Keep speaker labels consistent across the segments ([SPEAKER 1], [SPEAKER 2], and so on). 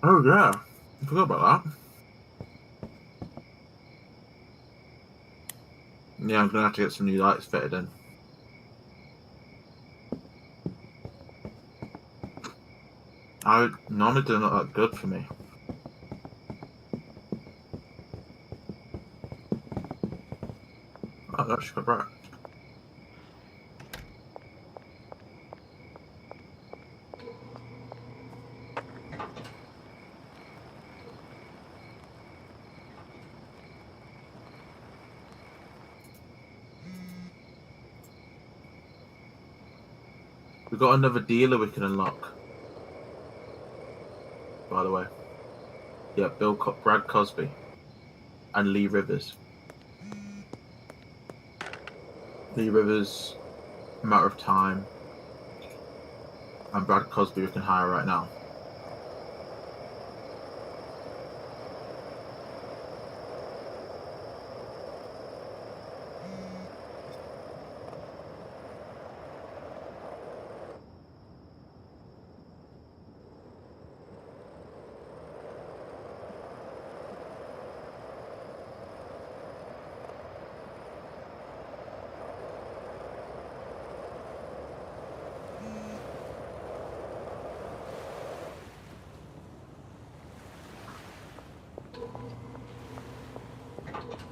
[SPEAKER 1] Oh yeah, I forgot about that. Yeah, I'm gonna have to get some new lights fitted in. I normally they're not that good for me. Oh, that's quite bright. We've got another dealer we can unlock. By the way, yeah, Brad Cosby, and Lee Rivers. Lee Rivers, Matter of Time, and Brad Cosby we can hire right now.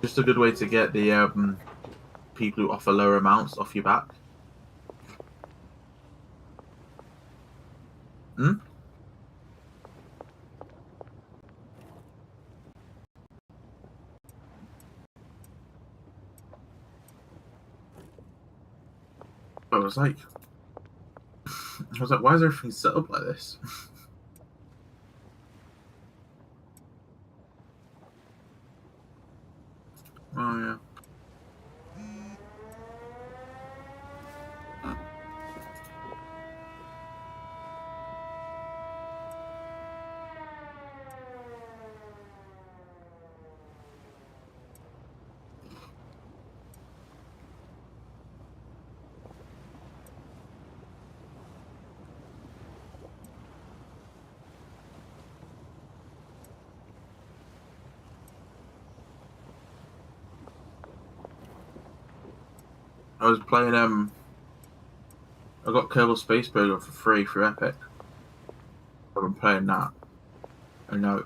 [SPEAKER 1] Just a good way to get the people who offer lower amounts off your back. Hmm? I was like, why is everything set up like this? Oh yeah. I was playing I got Kerbal Space Burger for free through Epic. I've been playing that. And now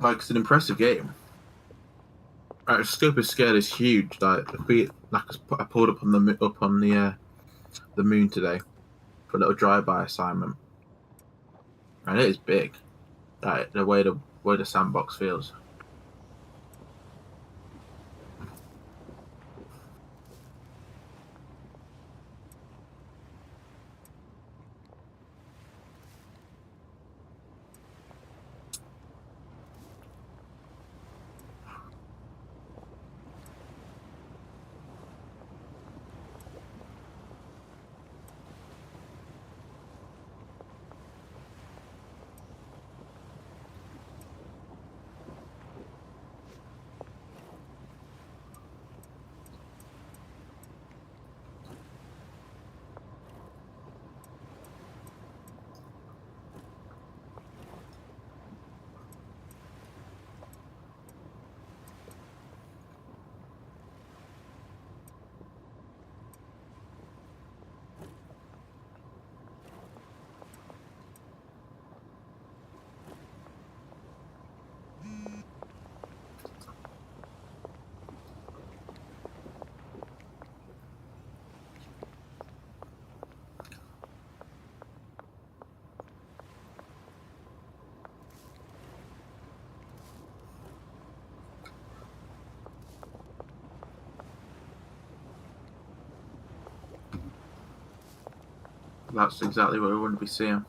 [SPEAKER 1] like it's an impressive game. Right, scope of scale is huge. I pulled up on the moon today for a little drive-by assignment, and it is big. Like the way the sandbox feels. That's exactly what we want to be seeing.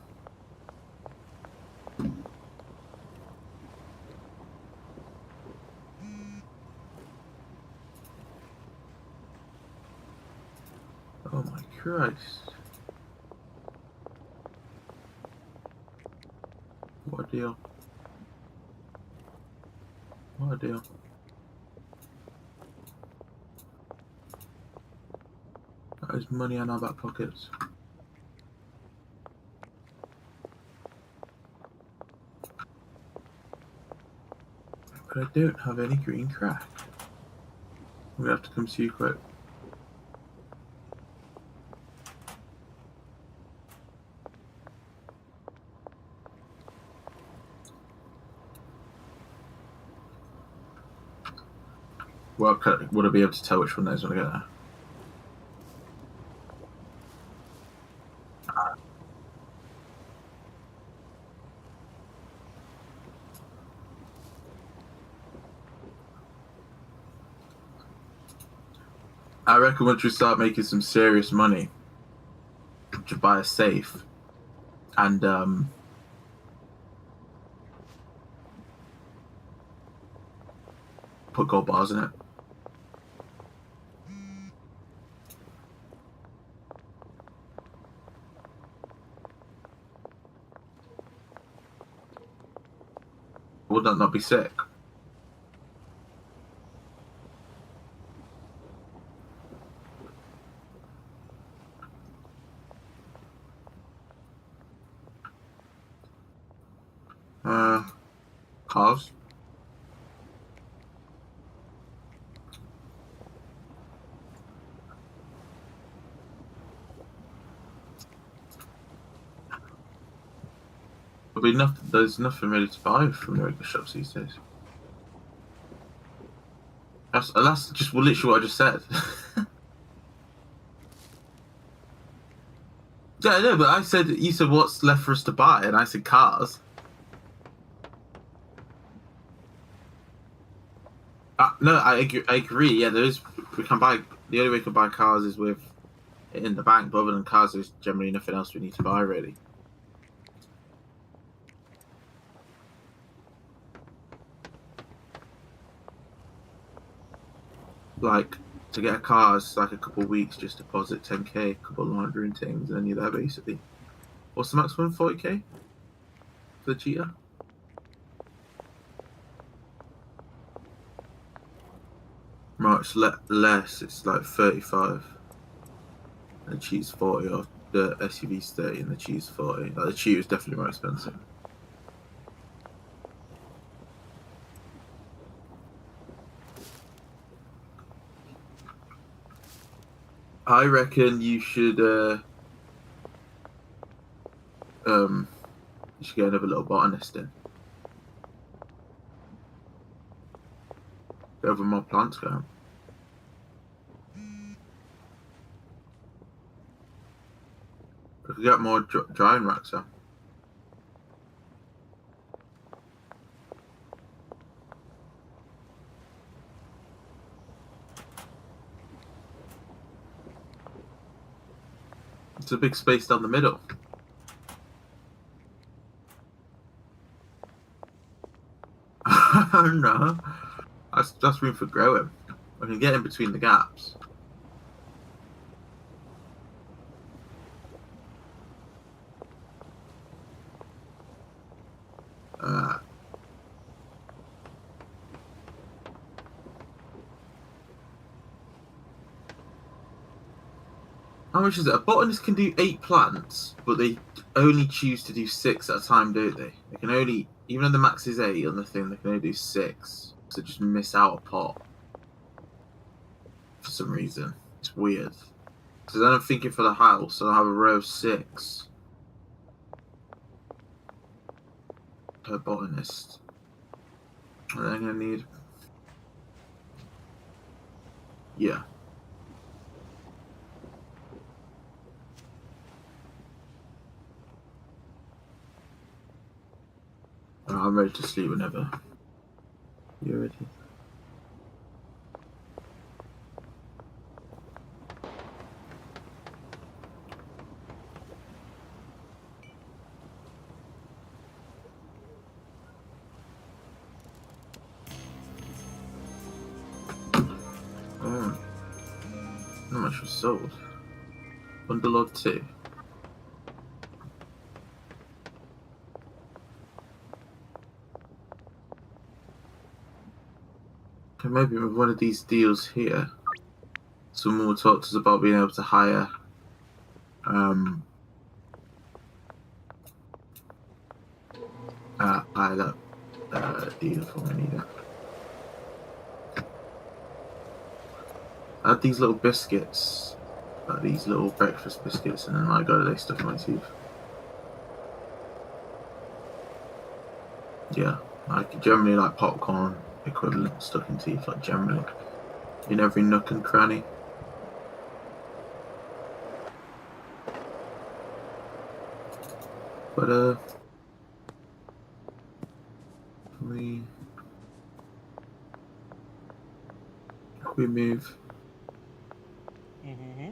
[SPEAKER 1] Oh my Christ! What a deal! What a deal! That is money in our back pockets. But I don't have any green crack. I'm gonna have to come see you quick. Well, would I be able to tell which one that is when I get there? I reckon once we start making some serious money, to buy a safe and put gold bars in it. Would that not be sick? Cars. There's nothing really to buy from the regular shops these days. That's just literally what I just said. Yeah, I know, but you said what's left for us to buy, and I said cars. No, I agree. Yeah, there is. We can buy. The only way we can buy cars is with it in the bank. But other than cars, there's generally nothing else we need to buy really. Like to get a car, it's like a couple of weeks. Just deposit 10K, a couple of laundering things, and then you're there basically. What's the maximum? 40K for the Cheetah. Much less. It's like 35. And the Cheetah's 40, or the SUV's 30, and the Cheetah's 40. Like the Cheetah's definitely more expensive. I reckon you should get another little botanist in. Get over more plants going. We could get more drying racks out. It's a big space down the middle. No, that's room for growing. I can get in between the gaps. How much is it? A botanist can do 8 plants, but they only choose to do 6 at a time, don't they? They can only, even though the max is 8 on the thing, they can only do 6. So just miss out a pot. For some reason. It's weird. So then I'm thinking for the house, I'll have a row of 6 per botanist. And then I'm going to need... Yeah. I'm ready to sleep whenever you're ready. Oh, how much was sold? Bundle of 2. Okay, maybe with one of these deals here, someone will talk to us about being able to hire hire that deal for me. Need it. I had these little biscuits, like these little breakfast biscuits, and then I got they stuck in my teeth. Yeah, like generally like popcorn equivalent stuck in teeth, like generally in every nook and cranny. But we move.
[SPEAKER 2] Mm-hmm.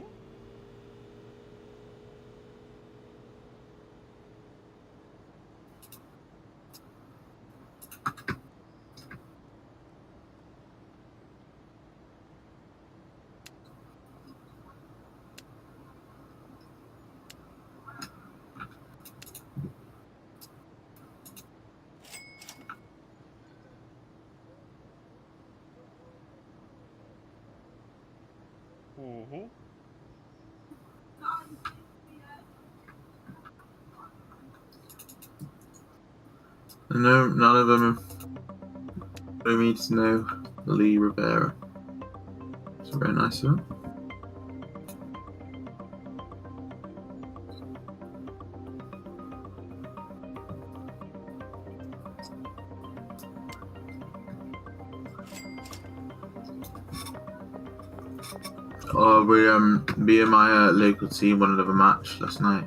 [SPEAKER 2] Mm-hmm.
[SPEAKER 1] No, none of them are me to know Lee Rivera. It's very nice of him. Oh, me and my local team won another match last night.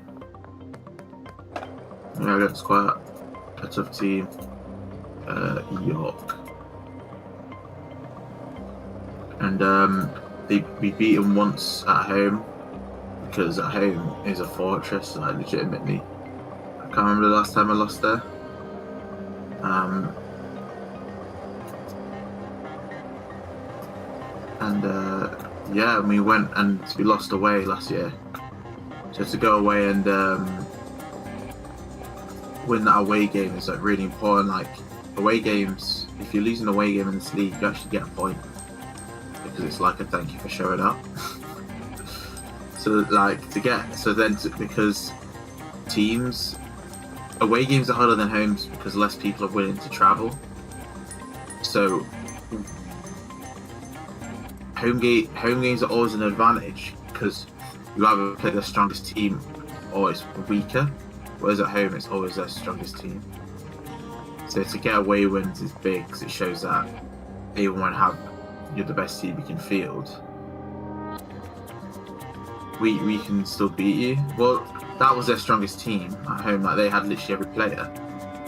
[SPEAKER 1] Yeah, against quite a tough team, York, and we beat them once at home because at home is a fortress. Like legitimately, I can't remember the last time I lost there. Yeah, we went and we lost away last year. So to go away and win that away game is like really important. Like away games, if you're losing an away game in this league, you actually get a point because it's like a thank you for showing up. So like because teams away games are harder than homes because less people are willing to travel. So home games are always an advantage because you either play the strongest team or it's weaker, whereas at home it's always their strongest team. So to get away wins is big because it shows that even when you're the best team you can field, we can still beat you. Well, that was their strongest team at home. Like they had literally every player.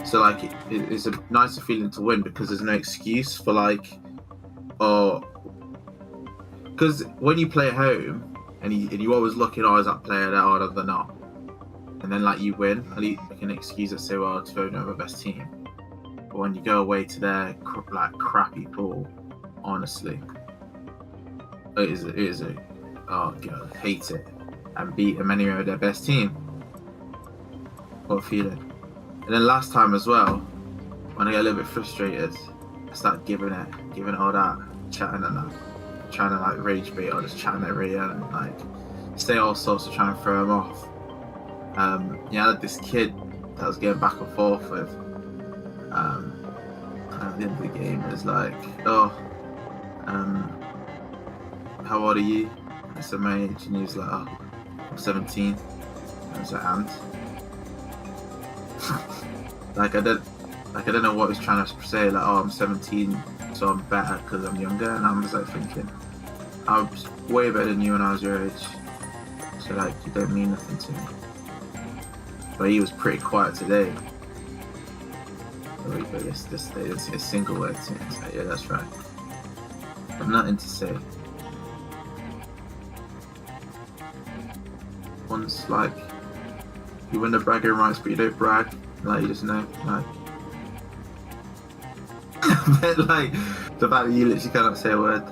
[SPEAKER 1] So like it's a nicer feeling to win because there's no excuse for like, because when you play at home and you always looking, is that player there or they're not, and then like you win, at least you can excuse it, say, well, it's not the best team. But when you go away to their like crappy pool, honestly, it is a oh god, hate it, and beat them anyway with their best team. What a feeling. And then last time as well, when I get a little bit frustrated, I start giving it all that, chatting and that, trying to like rage bait or just chatting at Ria and like say all sorts to try and throw him off. I had this kid that I was getting back and forth with. At the end of the game, it was like, how old are you? I said my age, and he was like, I'm 17. I was like, and I don't know what he's trying to say. Like, I'm 17, so I'm better because I'm younger. And I'm just like thinking, I was way better than you when I was your age. So like, you don't mean nothing to me. But he was pretty quiet today. But this a single word to me. It's like, yeah, that's right. I've nothing to say. Once like you win the bragging rights, but you don't brag. Like you just know, like. But like the fact that you literally cannot say a word.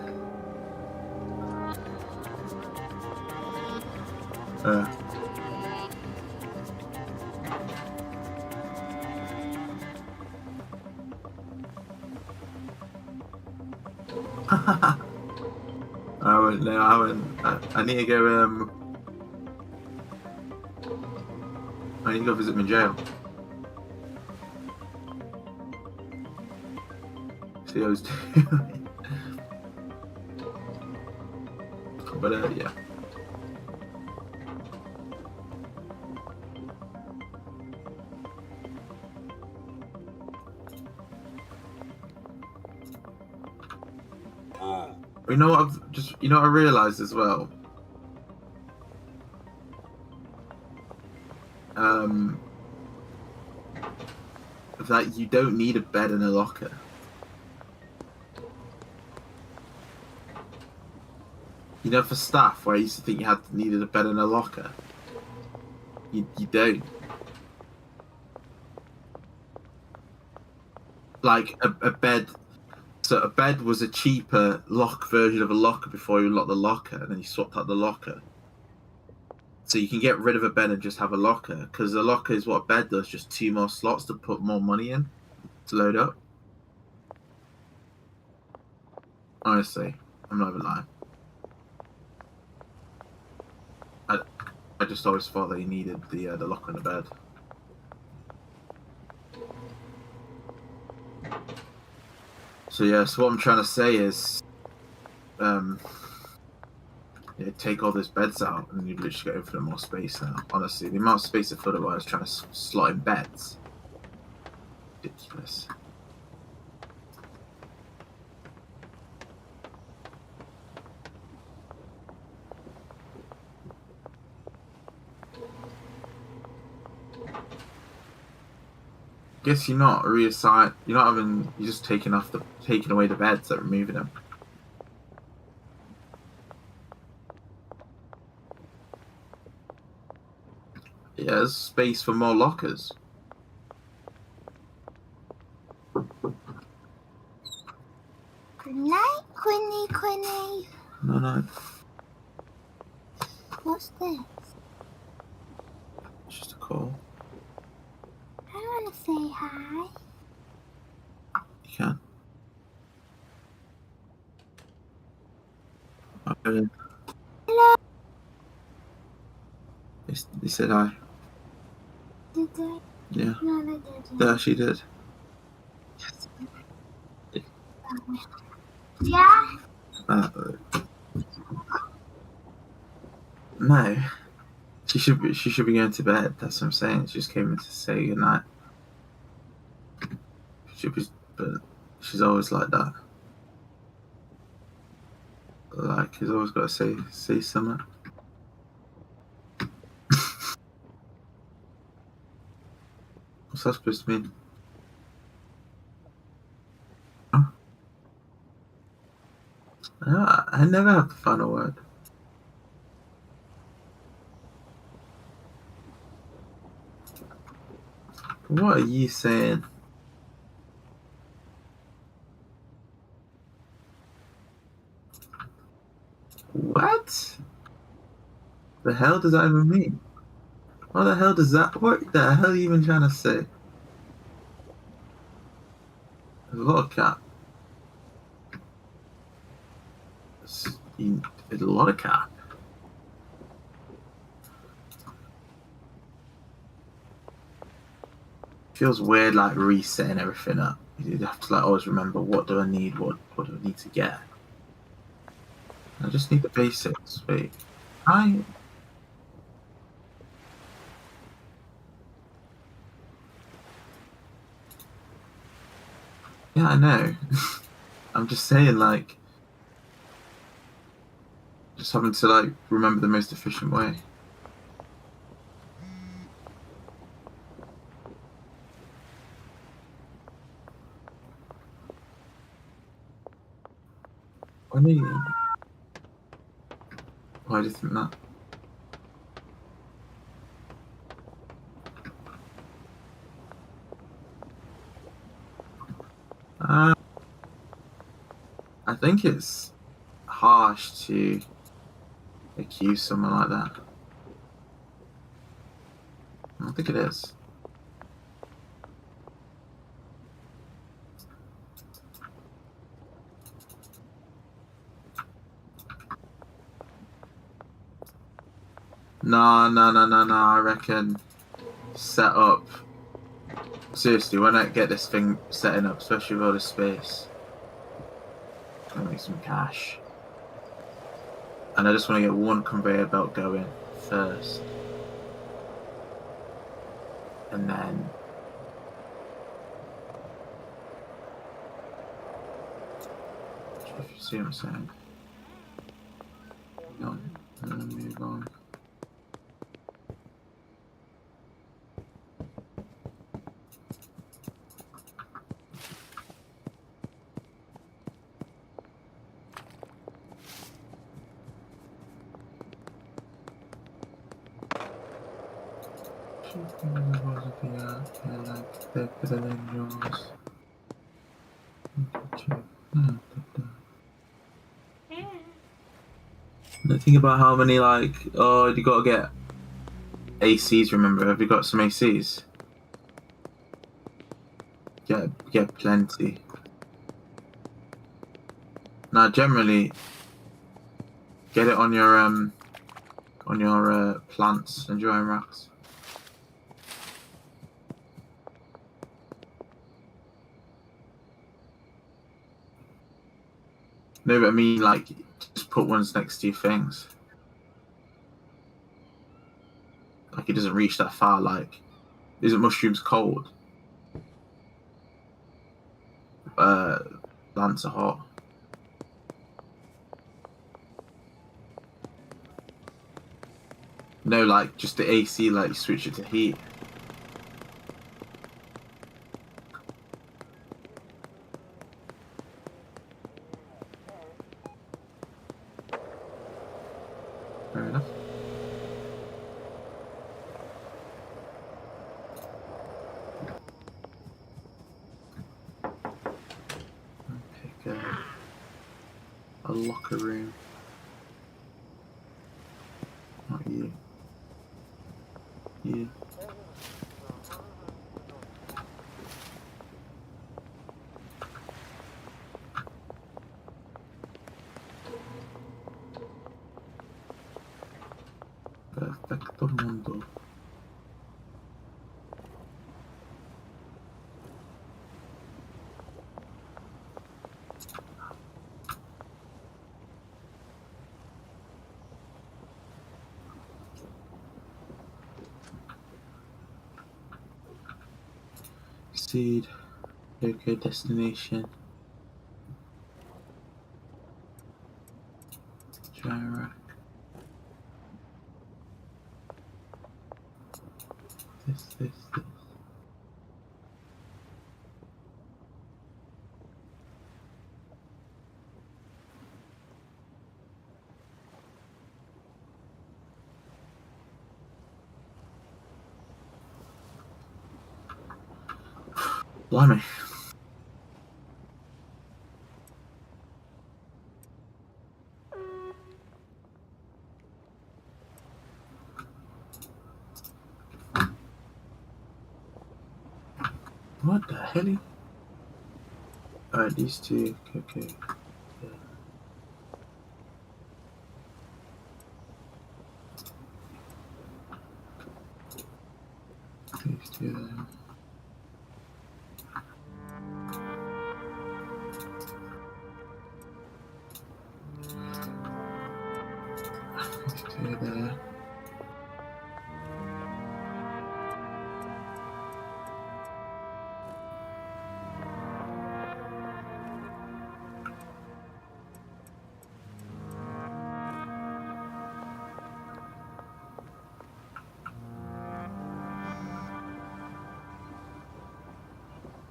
[SPEAKER 1] I went. I need to go. I need to go visit my jail. See how he's doing. But yeah. You know what I realized as well. That you don't need a bed and a locker. You know, for staff, where I used to think you needed a bed and a locker, you don't. Like a bed. So a bed was a cheaper lock version of a locker before you unlock the locker, and then you swapped out the locker. So you can get rid of a bed and just have a locker, because the locker is what a bed does, just 2 more slots to put more money in to load up. Honestly, I'm not even lying. I just always thought that you needed the locker on the bed. So yeah, so what I'm trying to say is, yeah, take all those beds out, and you literally get infinite more space now. Honestly, the amount of space I thought I was trying to slot in beds, ridiculous. Guess you're not reassign. You're not having. You're just taking away the beds, that removing them. Yeah, there's space for more lockers.
[SPEAKER 2] Good night, Quinny.
[SPEAKER 1] No.
[SPEAKER 2] What's this?
[SPEAKER 1] It's just a call.
[SPEAKER 2] I want to say hi.
[SPEAKER 1] You can. Okay.
[SPEAKER 2] Hello.
[SPEAKER 1] They said hi.
[SPEAKER 2] Did they?
[SPEAKER 1] Yeah.
[SPEAKER 2] No, they didn't.
[SPEAKER 1] They actually did.
[SPEAKER 2] Yeah?
[SPEAKER 1] No. She should be going to bed. That's what I'm saying. She just came in to say goodnight. But she's always like that. Like, he's always got to say something. What's that supposed to mean? Huh? I never have the final word. What are you saying? What? The hell does that even mean? What the hell the hell are you even trying to say? There's a lot of cap. There's a lot of cap. Feels weird, like resetting everything up. You have to like always remember, what do I need? What do I need to get? I just need the basics. Wait, yeah, I know. I'm just saying, like, just having to like remember the most efficient way. Why do you think that? I think it's harsh to accuse someone like that. I don't think it is. No. I reckon set up. Seriously, when I get this thing setting up, especially with all this space, I'm gonna make some cash. And I just want to get one conveyor belt going first. And then if you see what I'm saying. And then move on. Like they're better than yours. Now think about how many you gotta get ACs. Remember, have you got some ACs? Get plenty. Now generally get it on your plants and drying racks. No, but I mean, like, just put ones next to your things. Like, it doesn't reach that far. Like, isn't mushrooms cold? Plants are hot. No, like, just the AC, like, you switch it to heat. Fair enough. Pick a locker room. Not you. You. Perfecto mundo. Seed. Okay, destination. Dry rack. This. Blimey. What the hell? Alright, these two. Okay. Yeah. These two there. These two there.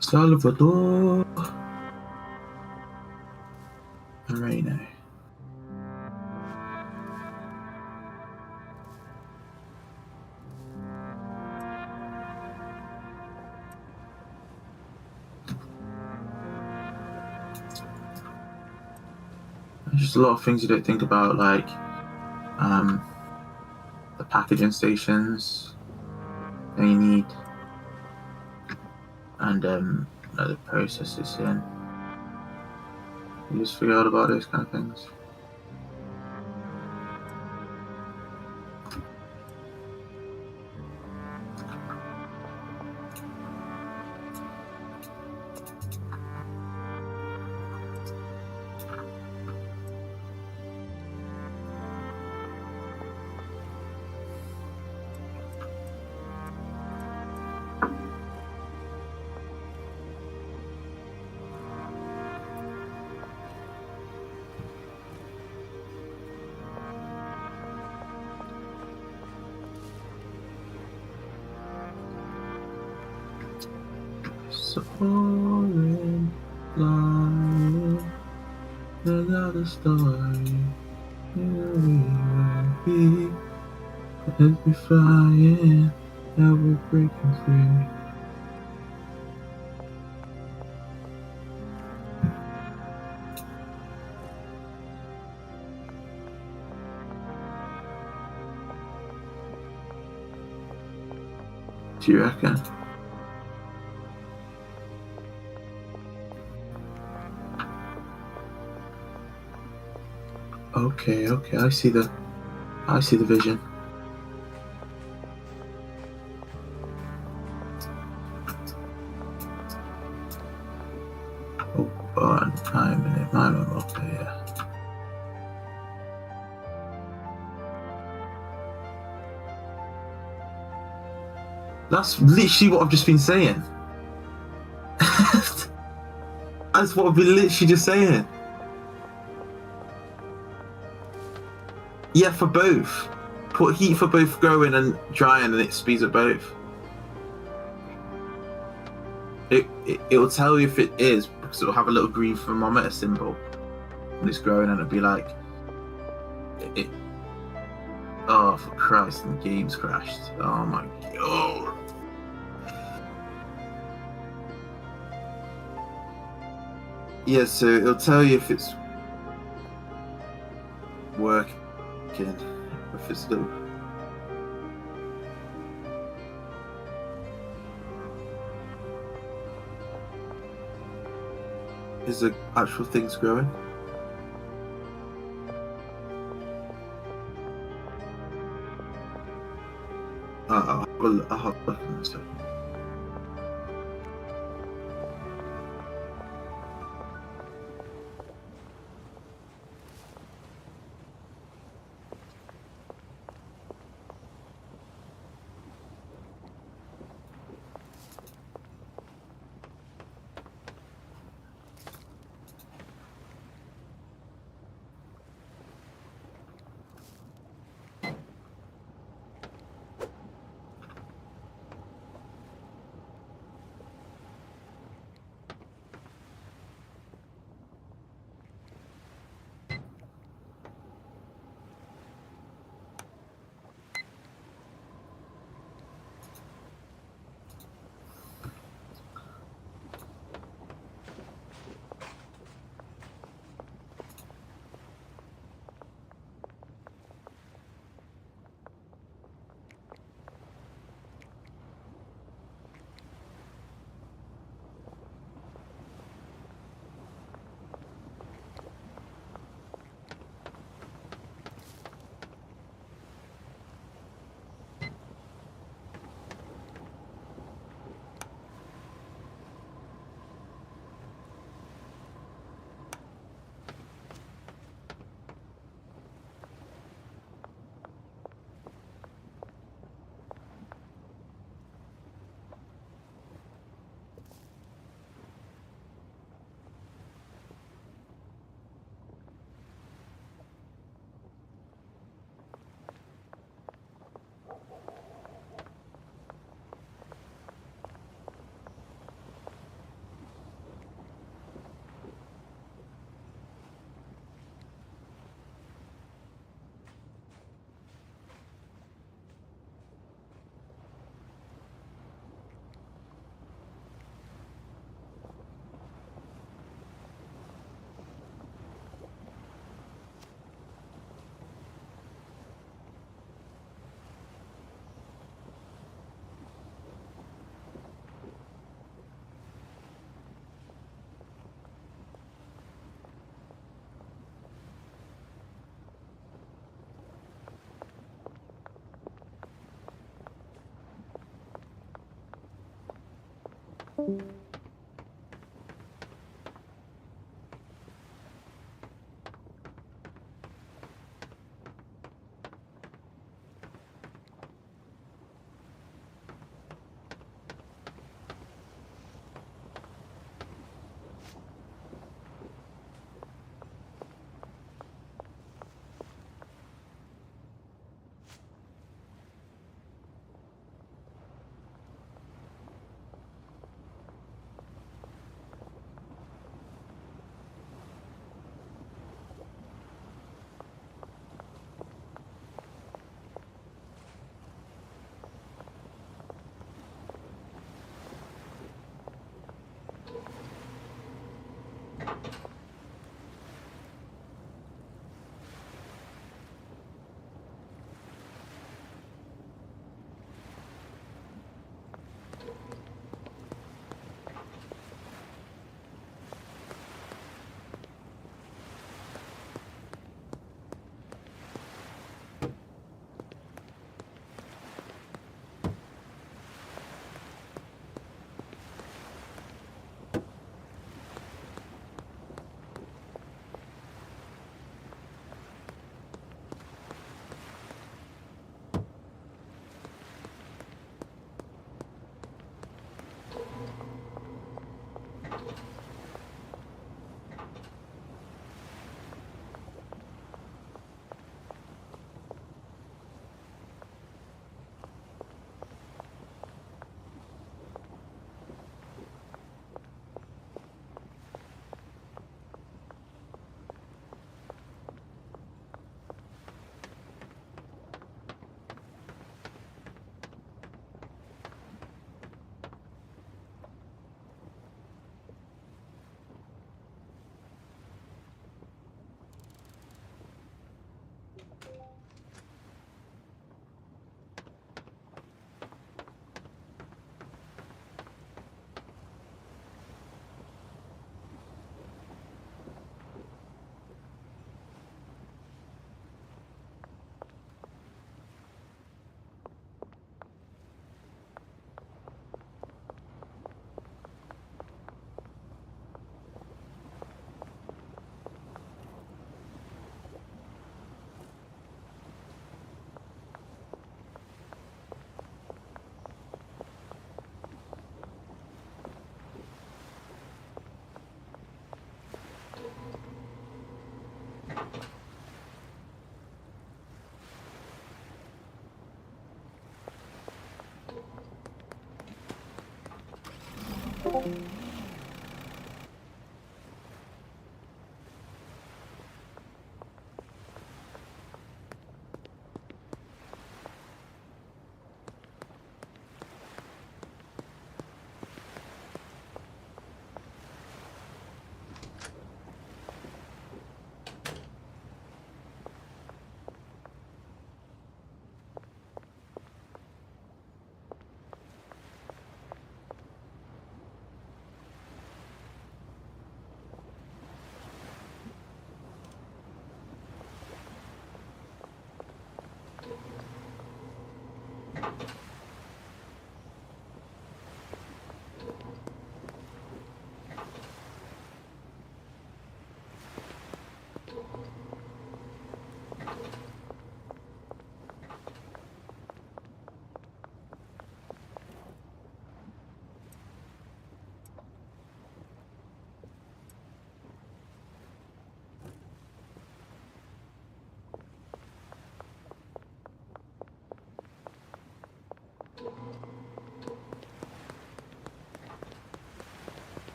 [SPEAKER 1] Salvador Moreno. There's just a lot of things you don't think about, like the packaging stations that you need, and the processes in. You just forget about those kind of things. a foreign life, another story. Here we will be, as we flying, now we're breaking free. Do you reckon? Okay, I see the vision. Oh, I'm in it. I'm okay, yeah. That's literally what I've just been saying. That's what I've been literally just saying. Yeah, for both. Put heat for both growing and drying, and it speeds up both. It'll tell you if it is, because it'll have a little green thermometer symbol when it's growing, and it'll be like, oh, for Christ, and the game's crashed. Oh my god. Yeah, so it'll tell you if it's working, if it's little. Is the actual things growing? I'll have a look in a second.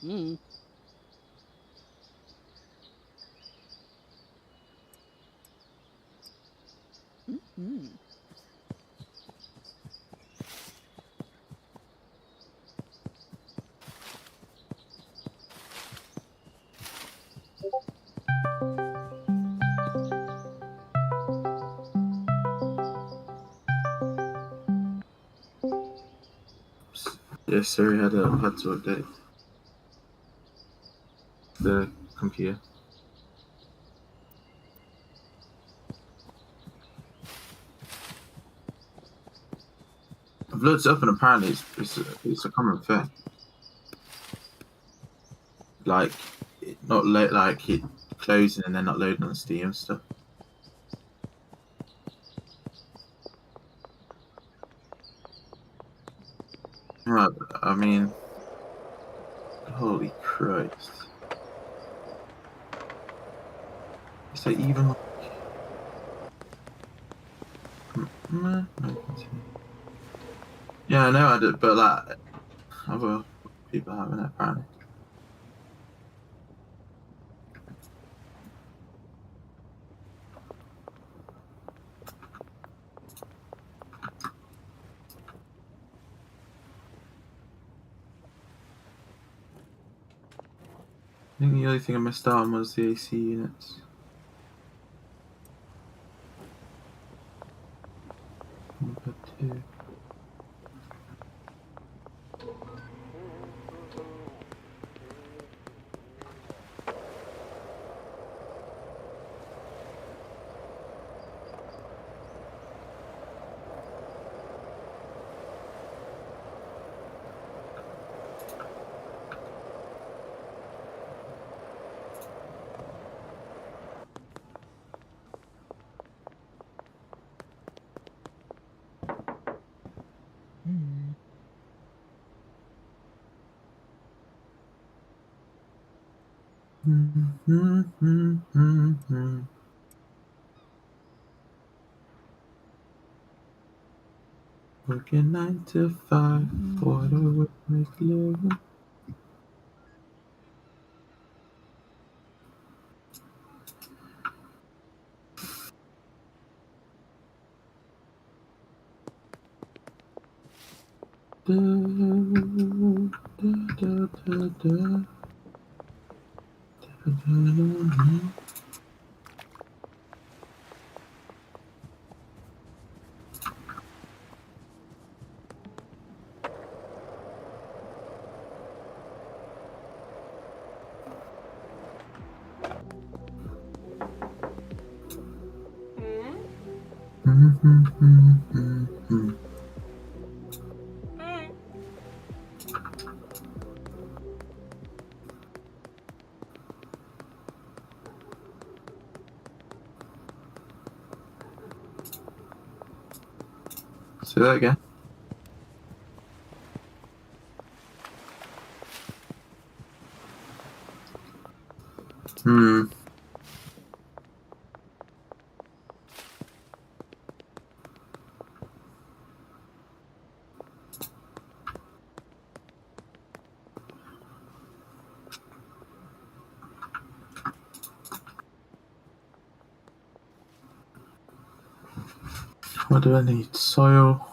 [SPEAKER 3] Mm. Mm.
[SPEAKER 1] Yes, sir. Had to update the computer. I've looked it up and apparently it's a common thing. Like not like it closing and then not loading on Steam and stuff. Right, I mean, holy Christ! Is that even like? No, continue. Yeah, I know I did, but like other people haven't it, apparently. I think the only thing I missed out on was the AC units. Number 2.
[SPEAKER 3] Mm.
[SPEAKER 1] Working 9 to 5 for the work make living. Da, da, da, da, da. Say that again. Hmm. What do I need? Soil.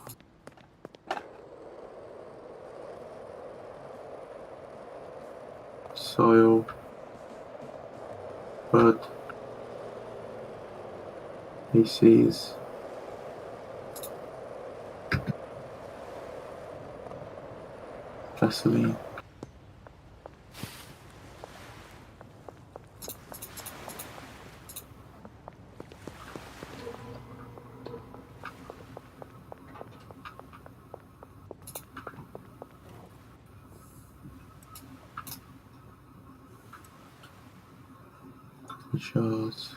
[SPEAKER 1] Soil. Bud. PCs. Gasoline. Shards.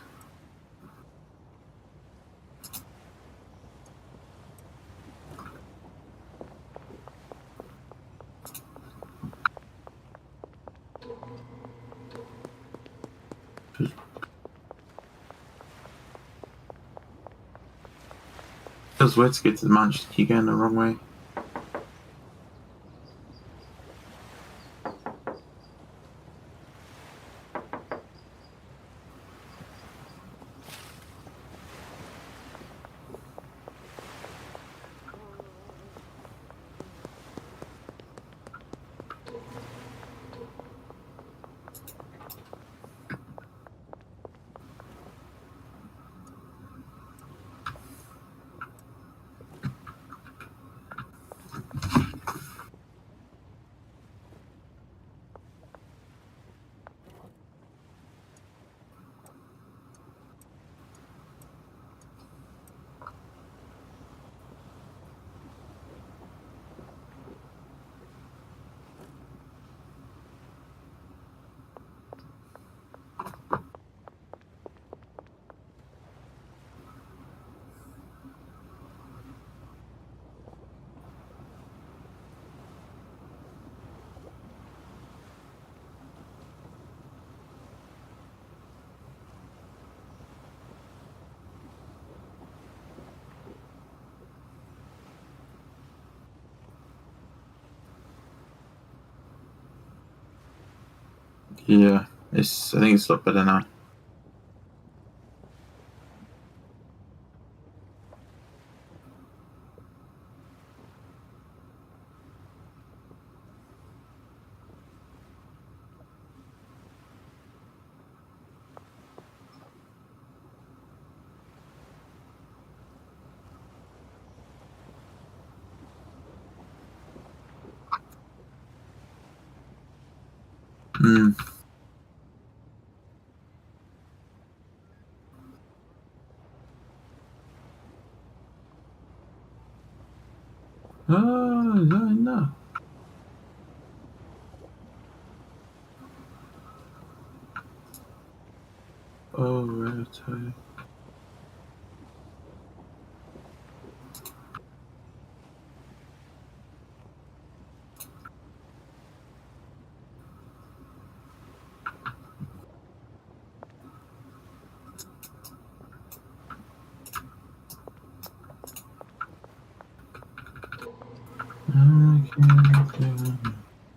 [SPEAKER 1] Feels weird to get to the mansion. You're going the wrong way. Yeah, I think it's a lot better now. Hmm. Oh, no. Oh, right.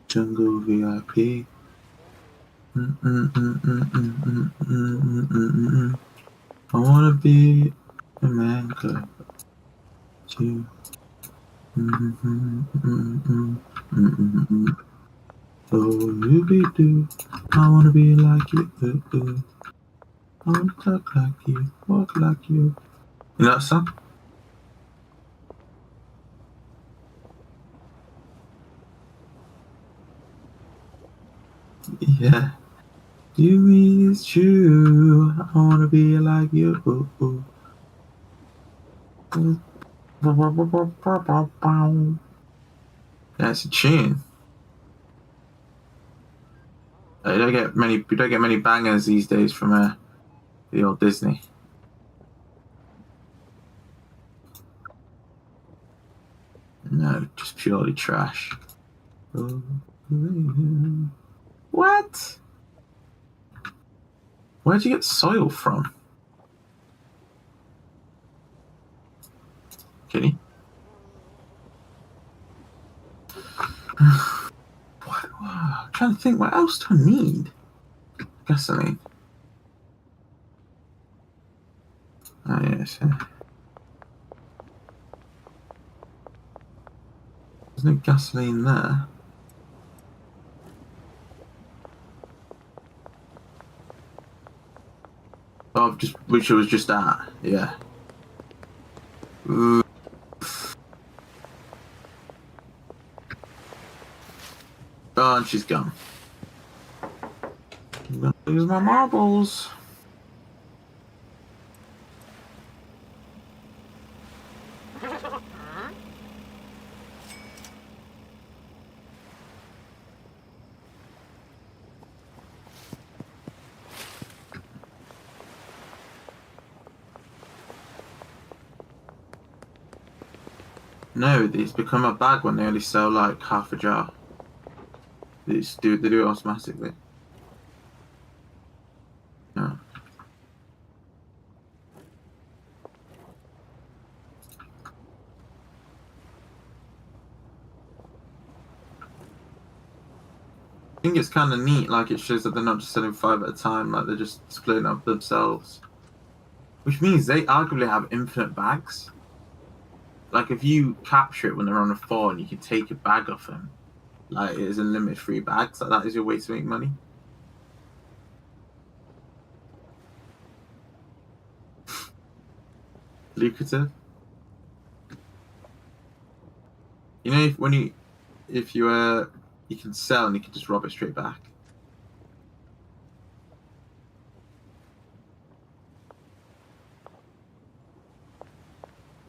[SPEAKER 1] Jungle VIP. I wanna be a man club too. Oh, you be do. I wanna be like you. I wanna talk like you, walk like you. You know that song? Yeah. You mean it's true. I wanna be like you. That's a tune. You don't get many bangers these days from the old Disney. No, just purely trash. What? Where'd you get soil from? Kitty? What? I'm trying to think, what else do I need? Gasoline. Oh, yes. There's no gasoline there. Oh, which I was just at, yeah. Ooh. Oh, and she's gone. I'm gonna lose my marbles. No, these become a bag when they only sell like half a jar. They do it automatically. Yeah. I think it's kind of neat, like it shows that they're not just selling 5 at a time, like they're just splitting up themselves. Which means they arguably have infinite bags. Like if you capture it when they're on a phone, you can take a bag off them. Like it is unlimited free bags. Like that is your way to make money. Lucrative. You know, if you can sell and you can just rob it straight back.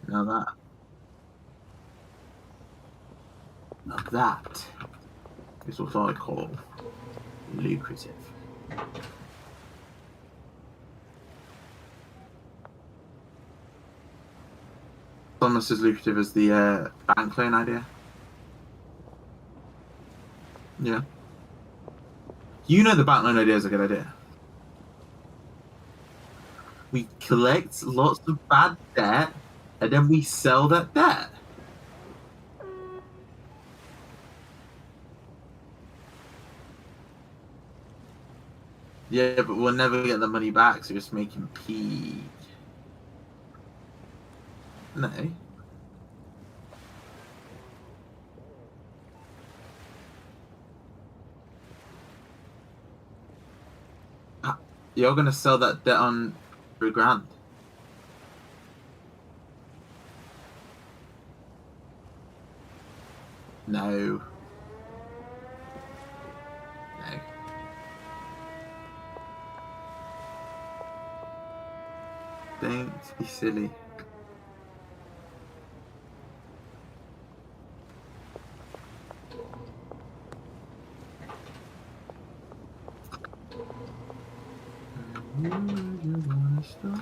[SPEAKER 1] Now that is what I call lucrative. Almost as lucrative as the bank loan idea. Yeah. You know the bank loan idea is a good idea. We collect lots of bad debt and then we sell that debt. Yeah, but we'll never get the money back, so just making pee. No. You're gonna sell that debt on $3,000. No. No. Don't be silly. You wanna start?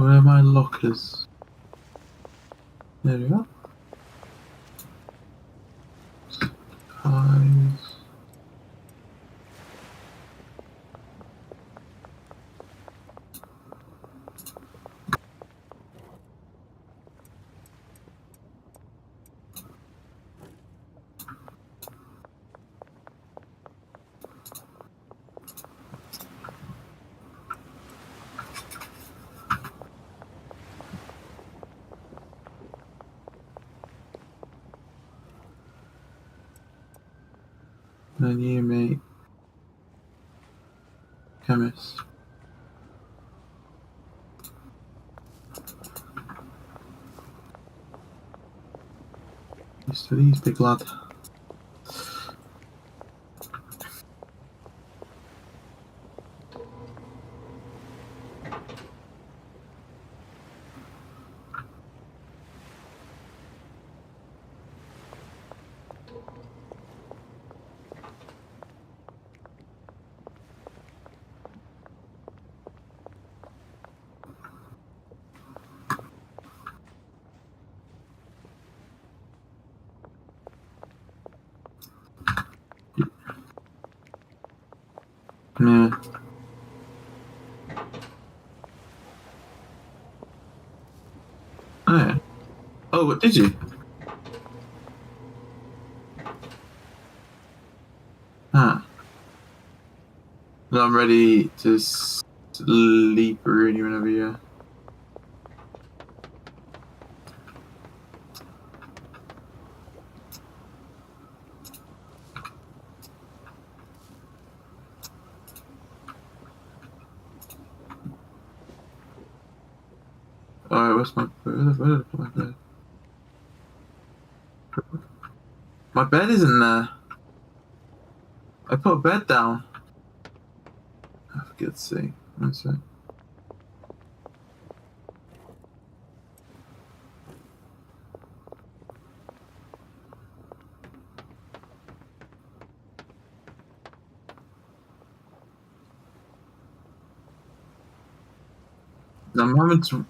[SPEAKER 1] Where are my lockers? There we are. Pies. Then you make chemist. Yes, please, big lad. Yeah. Oh, yeah. Oh, what did you? Ah. Well, I'm ready to sleep really whenever you. Alright, where's my where did I put my bed? My bed isn't there. I put a bed down. Oh, for God's sake. One sec.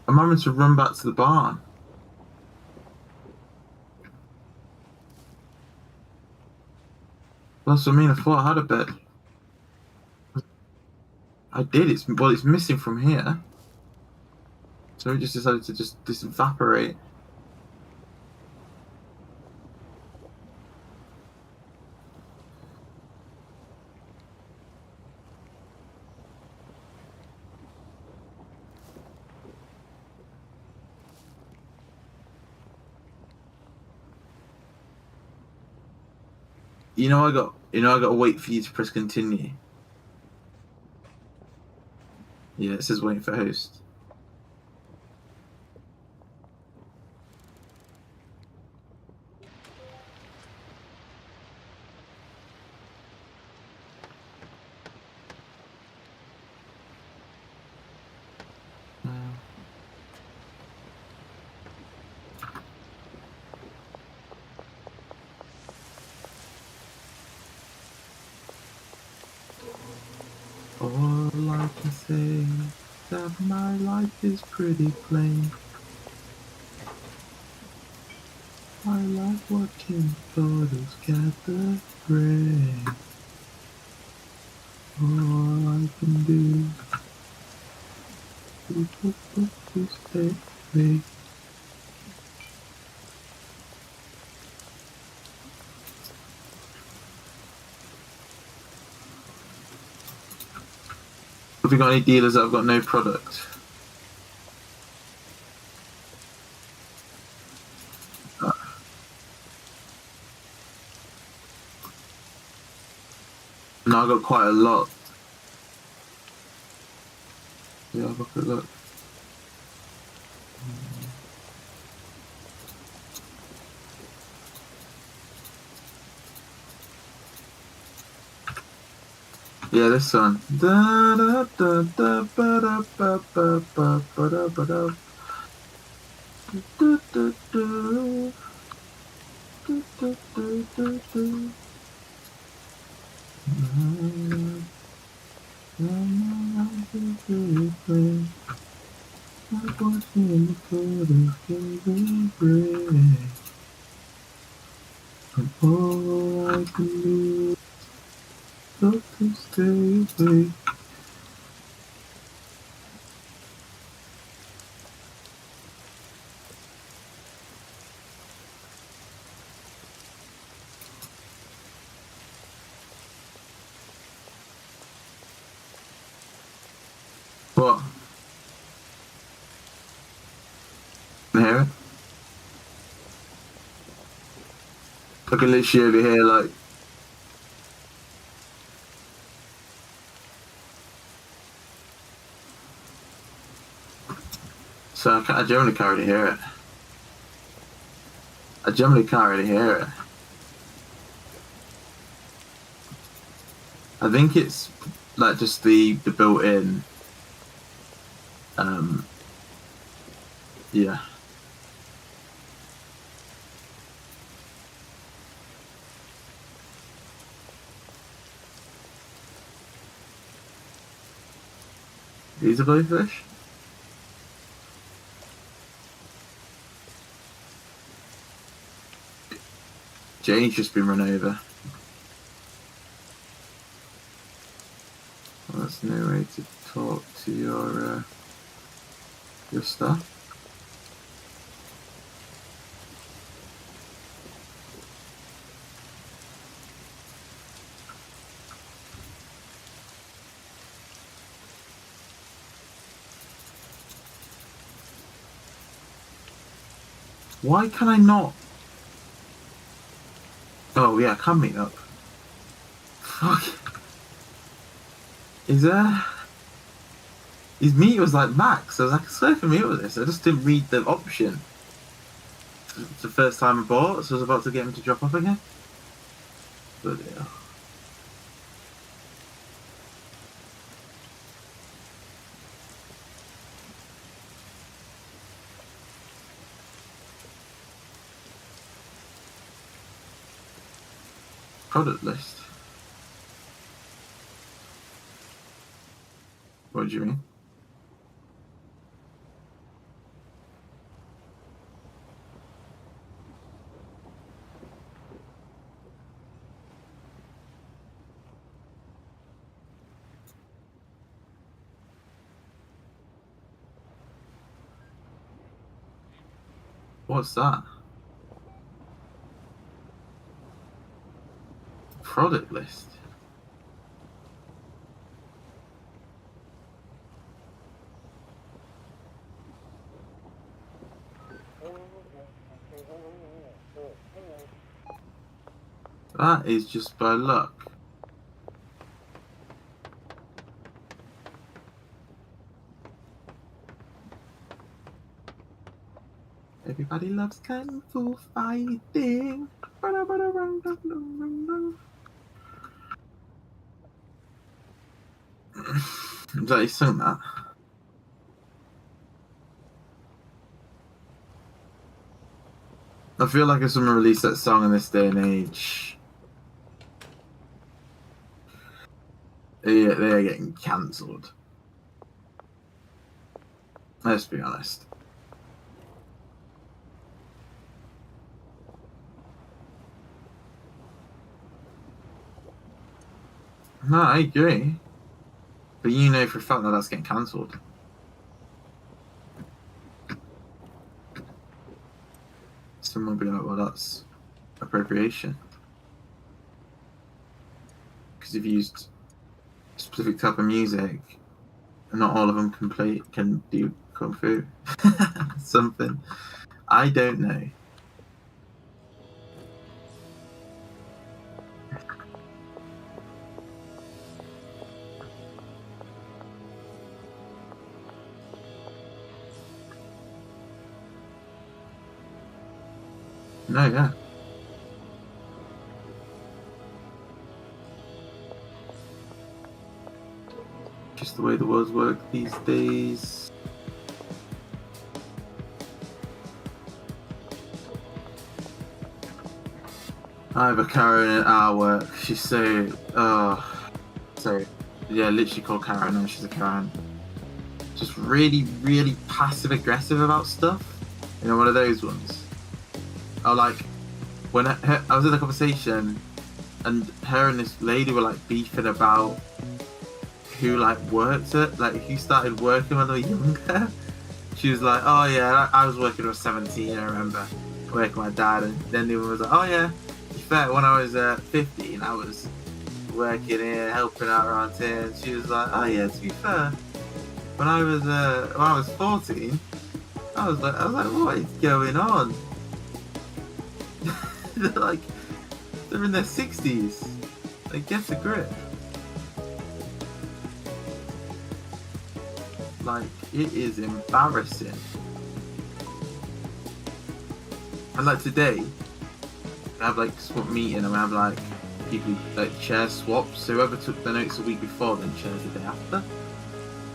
[SPEAKER 1] I'm having to run back to the barn. That's what I mean. I thought I had a bed. I did. It's missing from here. So we just decided to just evaporate. I got to wait for you to press continue. Yeah, it says waiting for host. All I can say that my life is pretty plain. I like watching photos gather rain. All I can do is stay away. Have you got any dealers that have got no product? No, I got quite a lot. Yeah, I've got a look. Yeah, this one. Da da da da ba da ba ba ba ba da ba da. Do do do. Do do do do do. Like watching the colors break. And all I can do is to stay away. What? Can you hear it? I can literally over here, like. So I generally can't really hear it. I generally can't really hear it. I think it's like just the built-in. Yeah. These are blowfish? Jane's just been run over. Well, that's no way to talk to your stuff. Why can I not? Oh yeah, I can meet up. Fuck. Is there? His meat was like max. I was like, I swear for me with this. I just didn't read the option. It's the first time I bought, so I was about to get him to drop off again. Bloody hell. Product list. What do you mean? What's that? Product list. That is just by luck. Everybody loves kung fu fighting. Is that you sung that? I feel like if someone released that song in this day and age, they are getting cancelled. Let's be honest. No, I agree. But you know for a fact that that's getting cancelled. Someone will be like, well, that's appropriation. Because you've used a specific type of music, and not all of them can do kung fu. Something. I don't know. No, yeah. Just the way the world works these days. I have a Karen at our work. She's so yeah, literally called Karen, and she's a Karen. Just really, really passive aggressive about stuff. You know, one of those ones. Or like when I was in a conversation, and her and this lady were like beefing about who like worked at, like who started working when they were younger. She was like, "Oh yeah, I was working when I was 17. I remember working with my dad." And then the other was like, "Oh yeah, to be fair, when I was 15, I was working here, helping out around here." And she was like, "Oh yeah, to be fair, when I was 14, I was like, what is going on?" they're in their 60s. Like, get a grip. Like, it is embarrassing. And like today, we have like swap meeting, and we have like people like chair swaps. So whoever took the notes a week before then chairs the day after.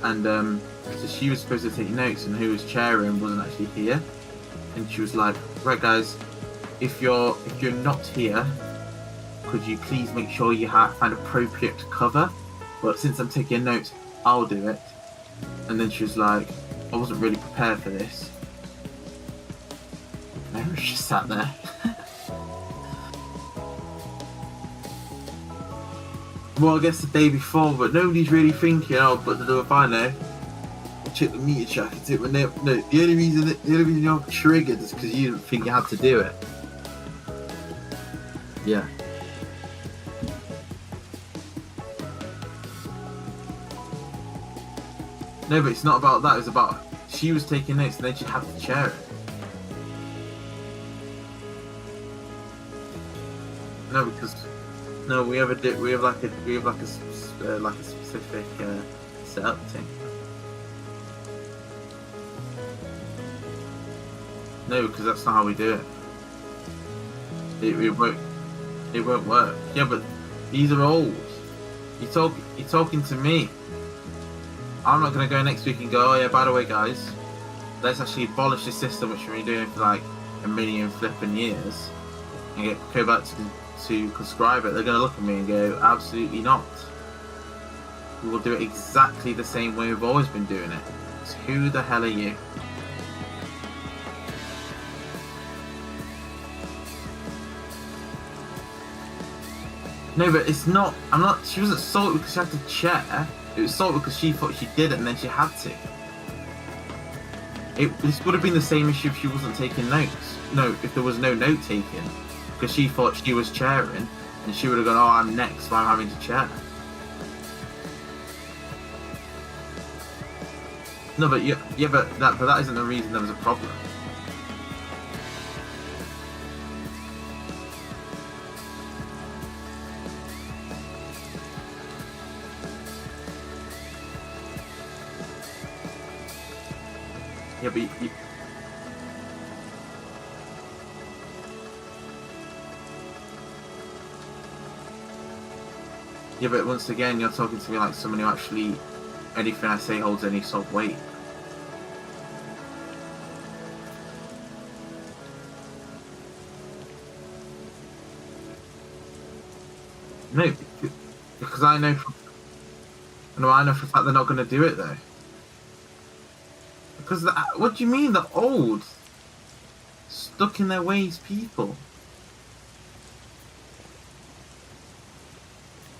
[SPEAKER 1] And so she was supposed to take notes, and who was chairing wasn't actually here. And she was like, "Right guys, if you're not here, could you please make sure you find appropriate cover? But since I'm taking notes, I'll do it." And then she was like, "I wasn't really prepared for this." And I was just sat there. Well, I guess the day before, but nobody's really thinking, "Oh, but they'll fine now. Check the meter tracker." No, the only reason you're triggered is because you didn't think you had to do it. Yeah. No, but it's not about that. It's about she was taking notes and then she had to chair it. No, because we have like a specific setup thing. No, because that's not how we do it. It won't work. Yeah, but these are old. You're talking to me. I'm not going to go next week and go, "Oh yeah, by the way guys, let's actually abolish this system which we've been doing for like a million flipping years and go back to prescribe it." They're going to look at me and go, "Absolutely not. We will do it exactly the same way we've always been doing it." So who the hell are you? No, but it's not. She wasn't salty because she had to chair. It was salty because she thought she did it and then she had to. This would have been the same issue if she wasn't taking notes. No, if there was no note taking, because she thought she was chairing, and she would have gone, "Oh, I'm next, so I'm having to chair." No, but but that isn't the reason there was a problem. Yeah, but yeah, but once again, you're talking to me like someone who actually anything I say holds any sort of weight. No, because I know for a fact they're not going to do it though. Because what do you mean, the old, stuck in their ways people?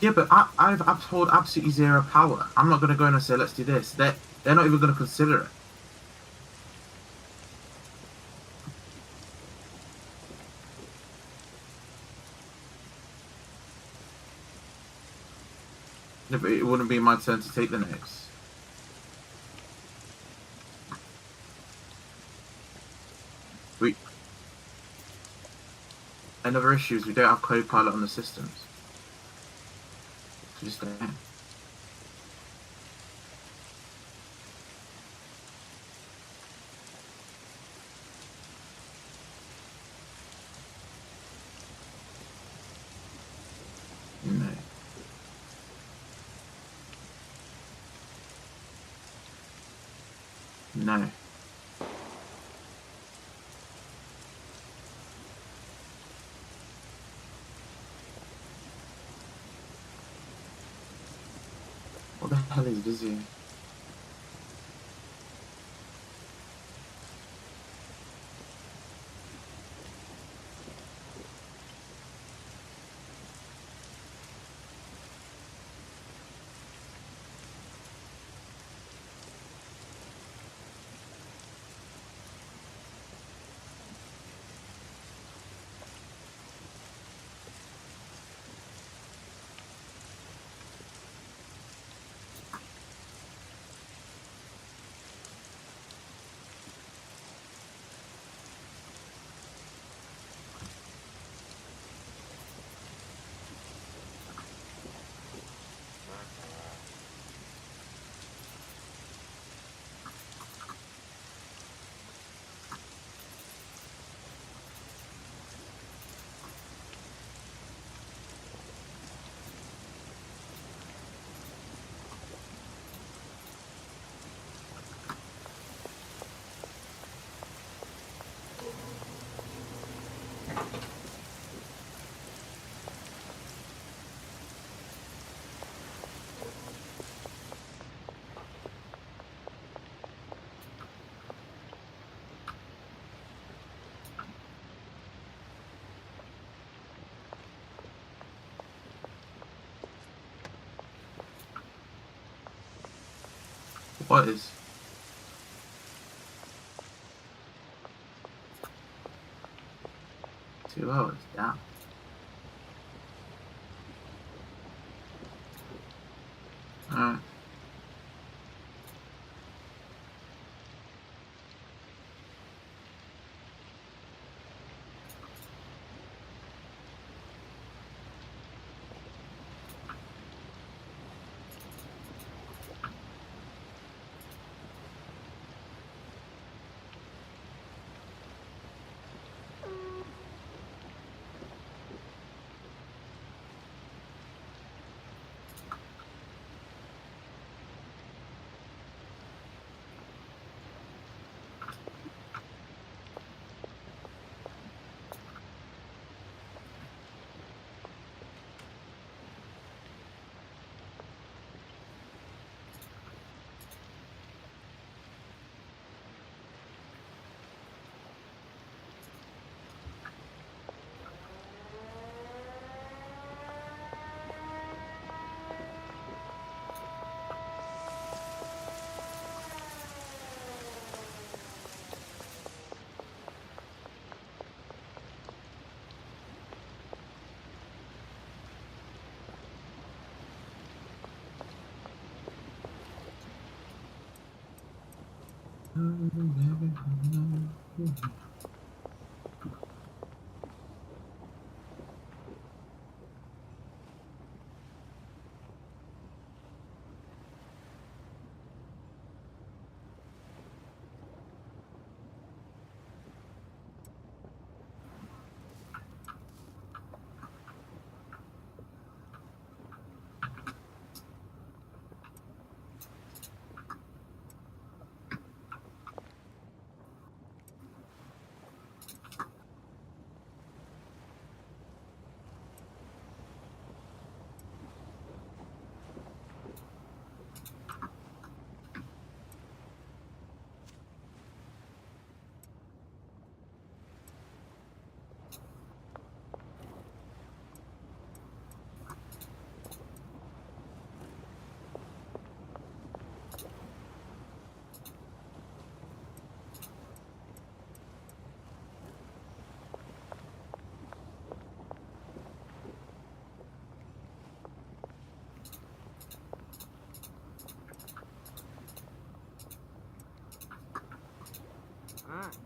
[SPEAKER 1] Yeah, but I've hold absolutely zero power. I'm not going to go in and say, "Let's do this." They're not even going to consider it. No, but it wouldn't be my turn to take the notes. Another issue is we don't have Copilot on the systems. So just don't. No. No. What the hell is busy? What is? Two hours, damn. Alright.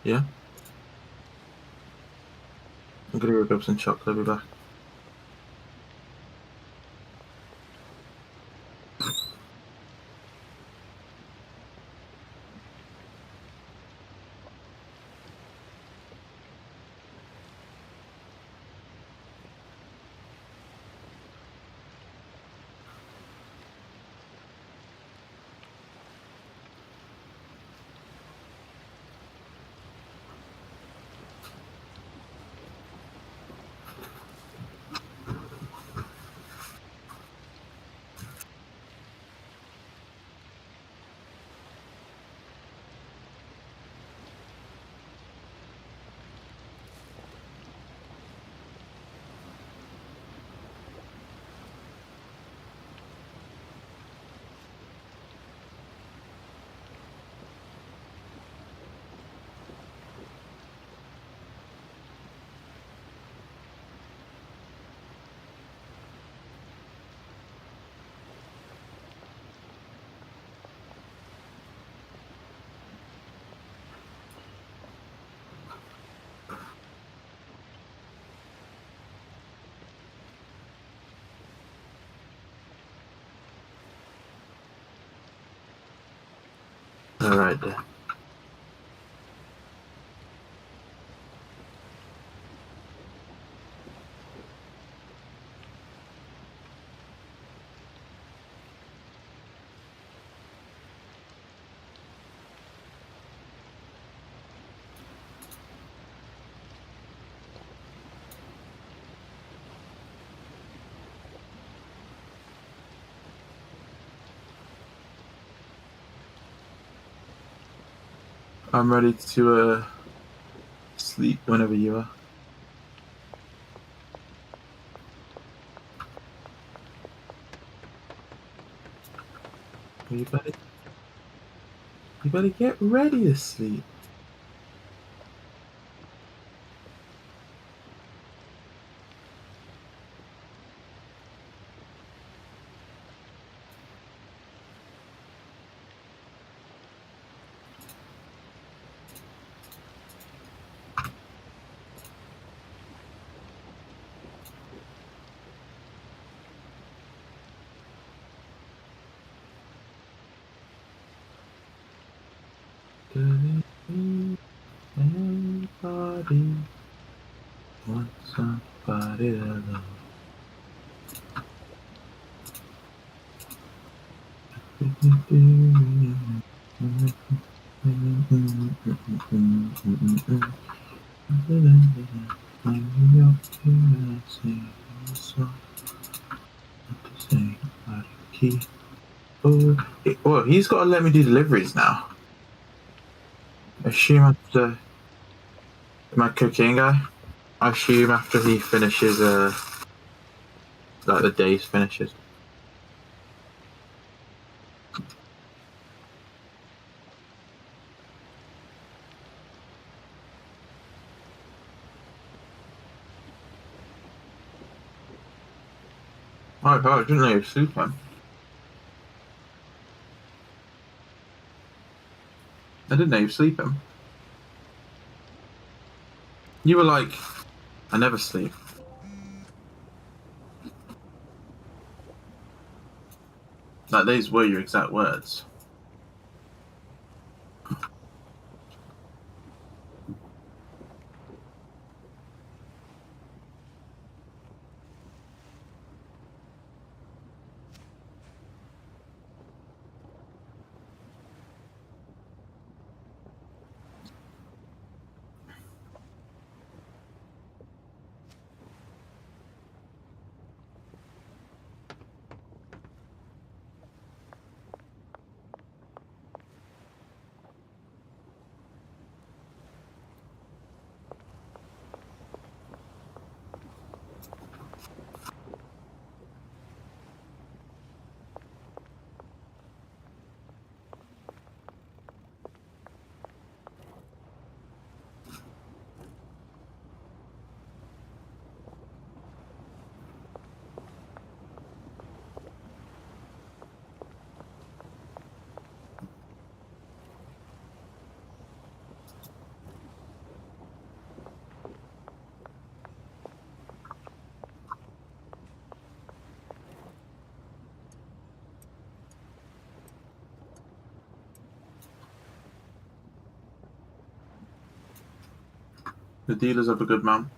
[SPEAKER 1] Yeah. I'm gonna go grab some chocolate. I'll be back. All right then. I'm ready to sleep whenever you are. You better get ready to sleep. Anybody wants somebody to love. Oh, he's got to let me do deliveries now. I assume after my cocaine guy. I assume after he finishes, like the day's finishes. Oh, God, I didn't know you were sleeping. I didn't know you were sleeping. You were like, I never sleep. Like, these were your exact words. The dealers of a good man.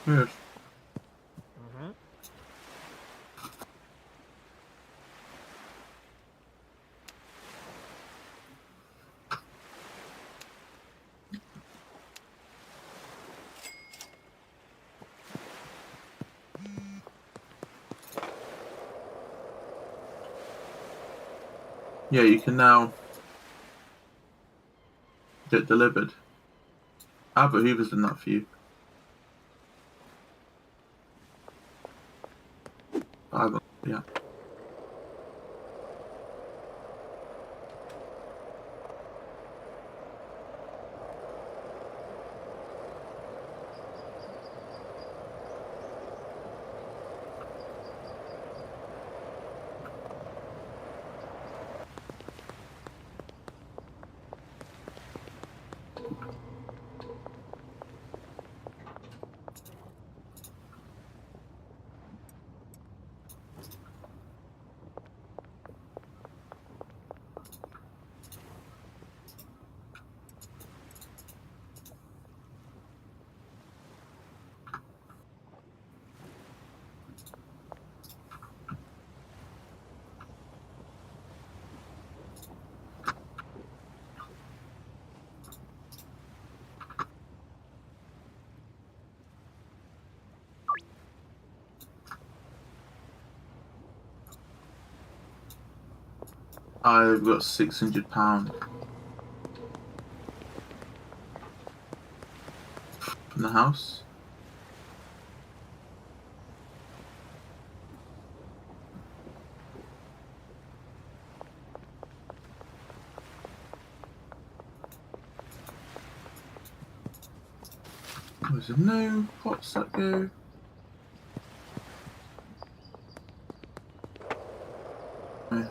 [SPEAKER 1] Good. Yeah, you can now get delivered. Albert Hoover's done that for you. I haven't. Yeah. I've got £600 from the house. There's a no. What's that go? No.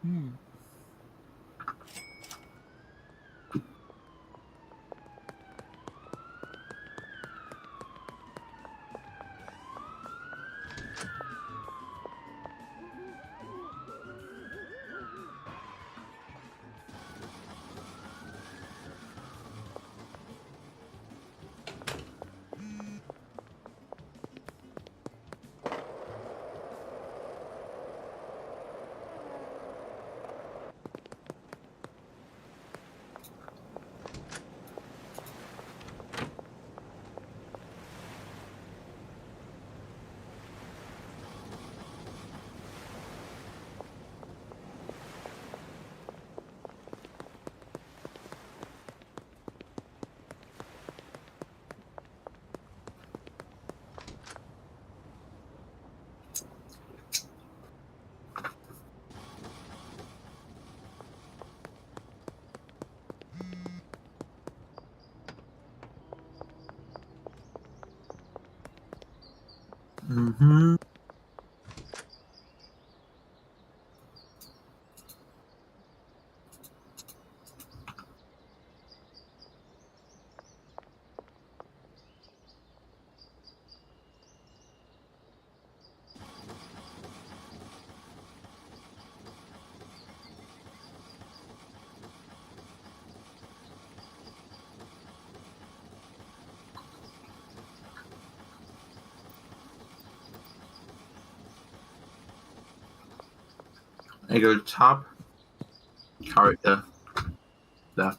[SPEAKER 3] Hmm.
[SPEAKER 1] Mm-hmm. There you go, tab, character, there.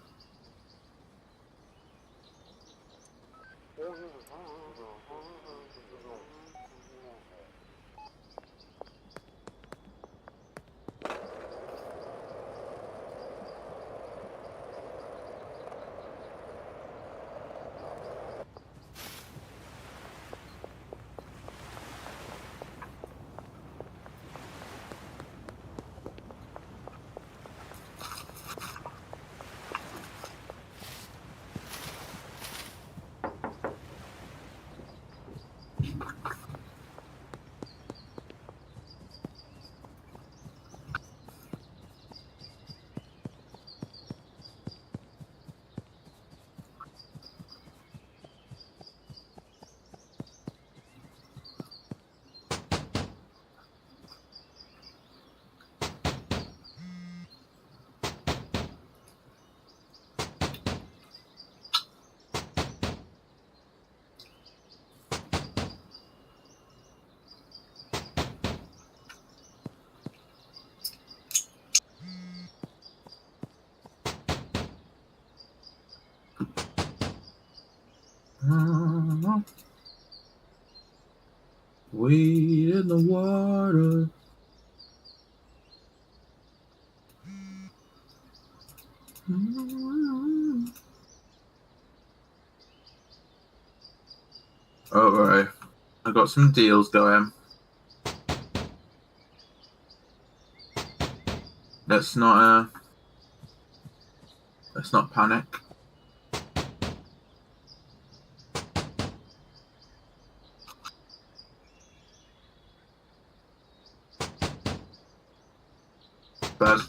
[SPEAKER 1] Weed in the water. Alright, I got some deals going. Let's not panic. But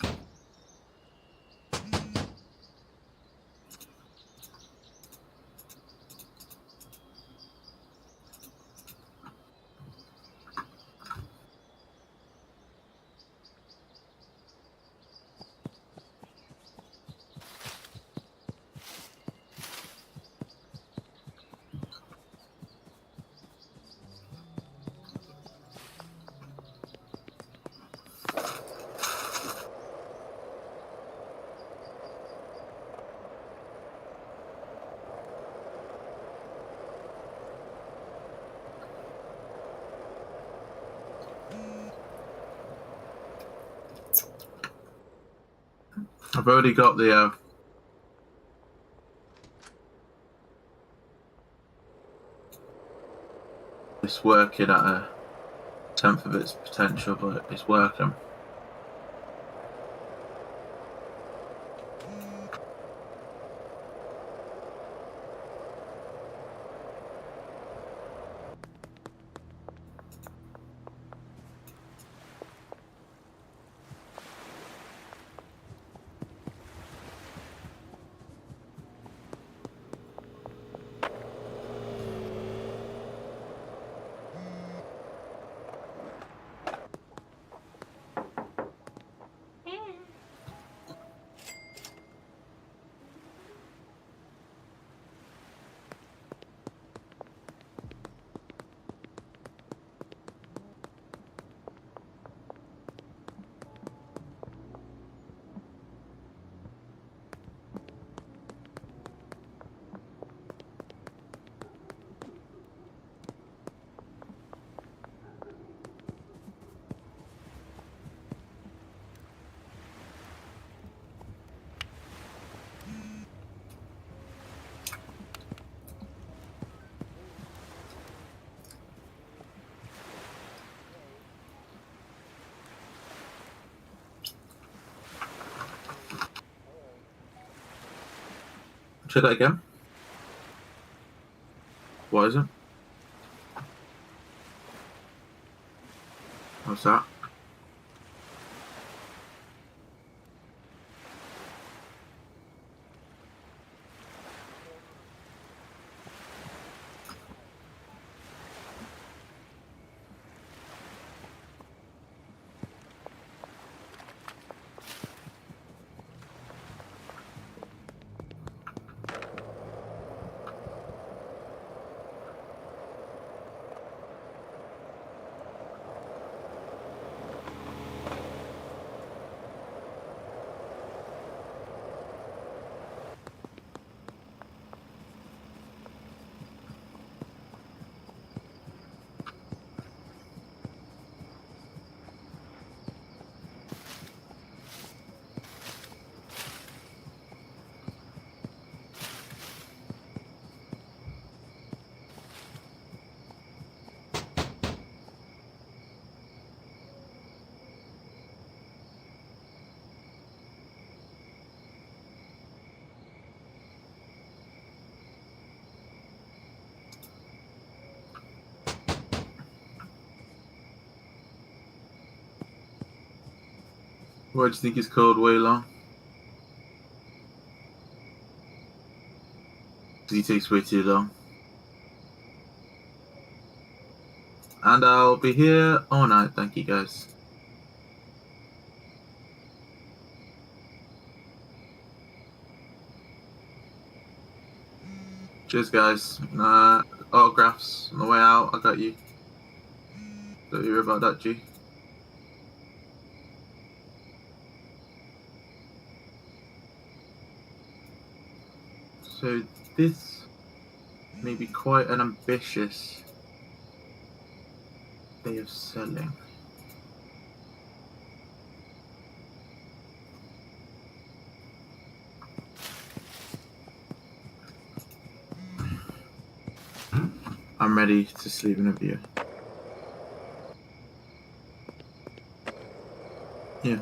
[SPEAKER 1] I've already got the it's working at a tenth of its potential, but it's working. Say that again. What is it? What's that? Why do you think it's called way long? Because he takes way too long. And I'll be here all night. Thank you, guys. Cheers, guys. Autographs on the way out. I got you. Don't worry about that, G. So this may be quite an ambitious way of selling. I'm ready to sleep in a view. Yeah.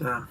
[SPEAKER 1] Damn.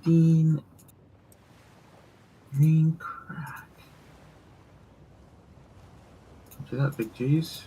[SPEAKER 1] $15 green crack. Do that, big G's.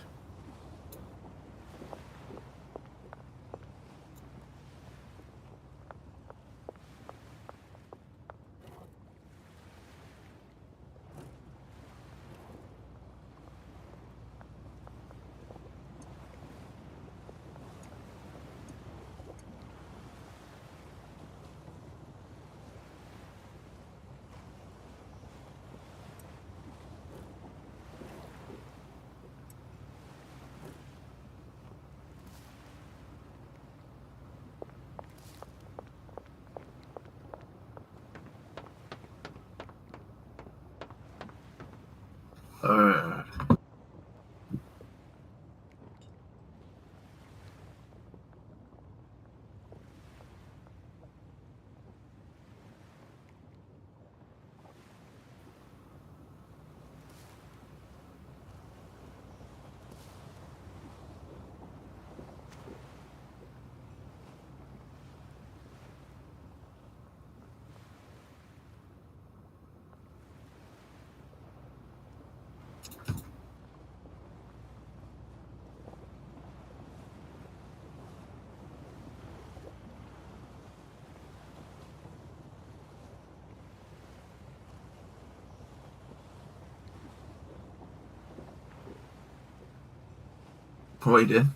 [SPEAKER 1] What are you doing?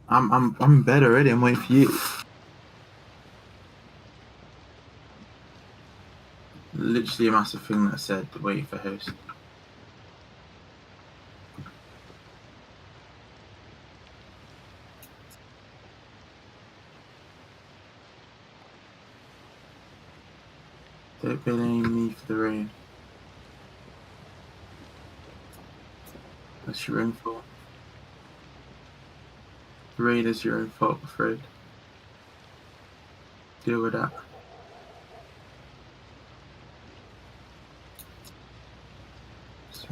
[SPEAKER 1] I'm in bed already. I'm waiting for you. Literally a massive thing that said waiting for host. Don't blame me for the rain. That's your own fault. The rain is your own fault, I'm afraid. Deal with that. So,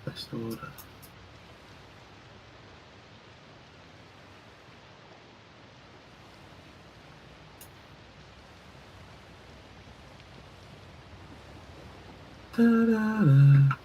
[SPEAKER 1] best order. Da-da-da.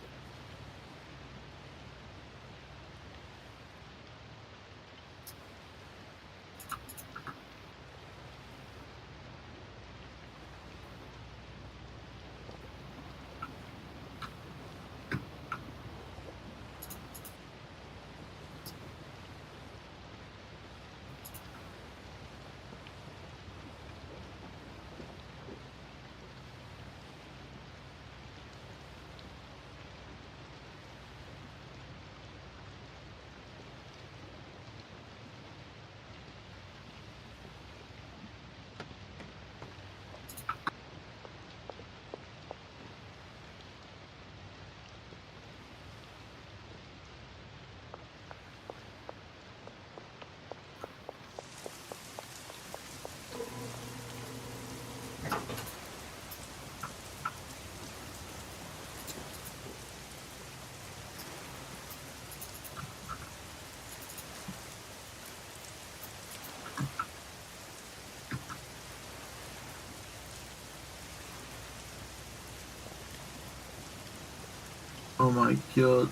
[SPEAKER 1] Oh my god.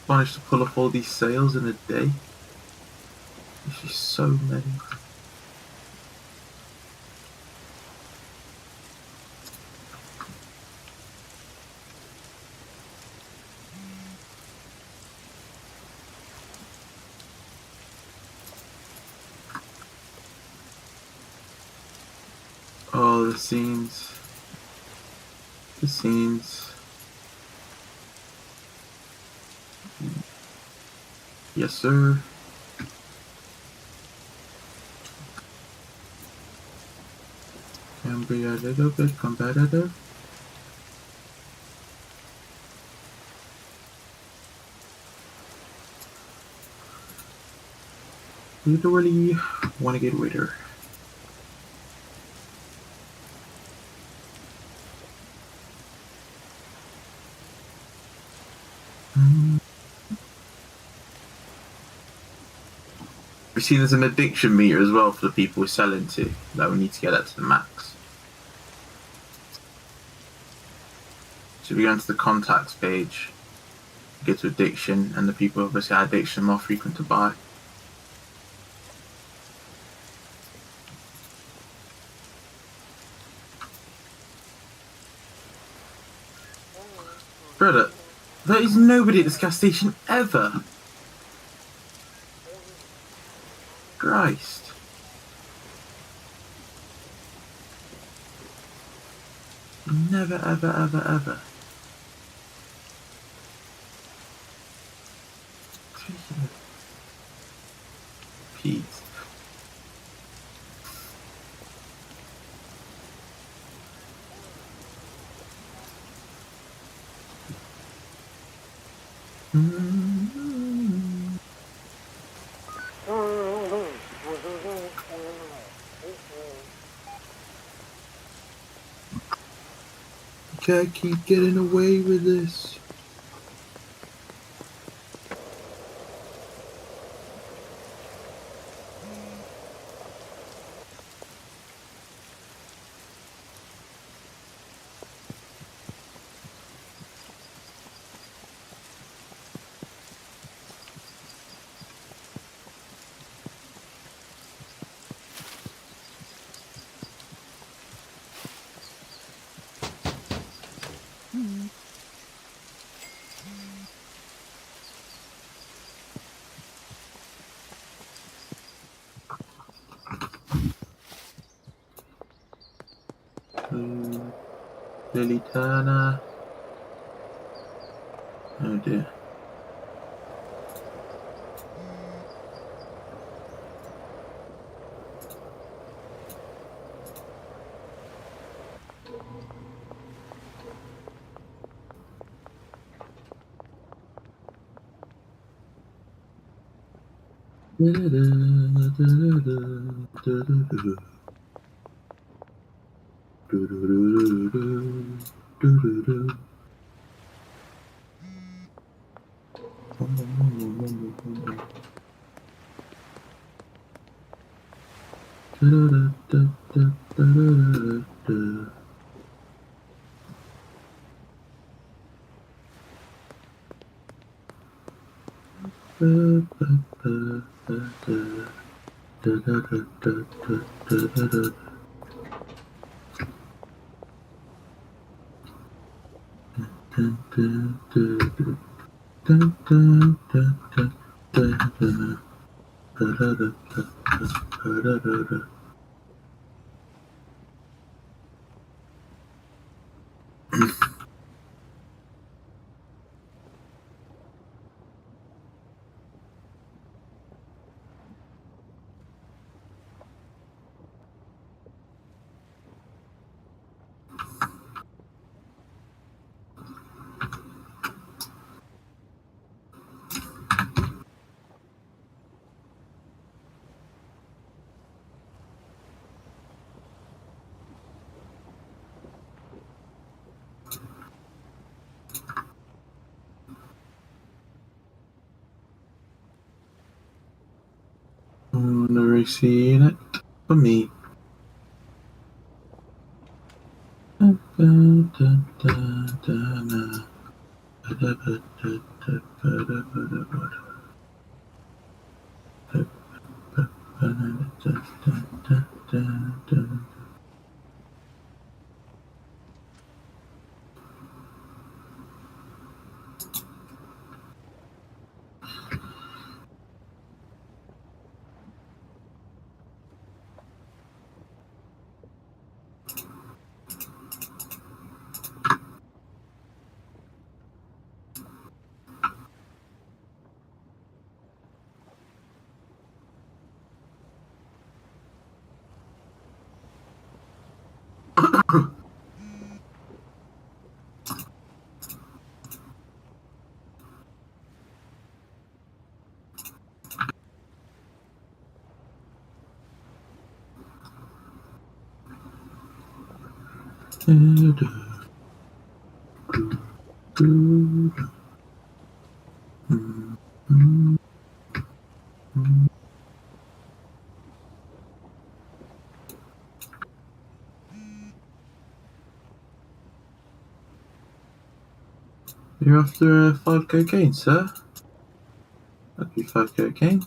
[SPEAKER 1] Managed to pull off all these sales in a day. It's just so many. Oh, the scenes. The scenes. Yes, sir. Can be a little bit competitive. Literally want to get weirder. We've seen there's an addiction meter as well for the people we're selling to. That we need to get that to the max. So we go into the contacts page, get to addiction, and the people obviously have addiction more frequent to buy. Brother, there is nobody at this gas station ever. Christ. Never, ever, ever, ever. Speaking of Pete. can't keep getting away with this.
[SPEAKER 3] Mm.
[SPEAKER 1] Lily Turner. Oh dear. Never seen it for me. You're after a 5 cocaine, sir? That'd be 5 cocaine.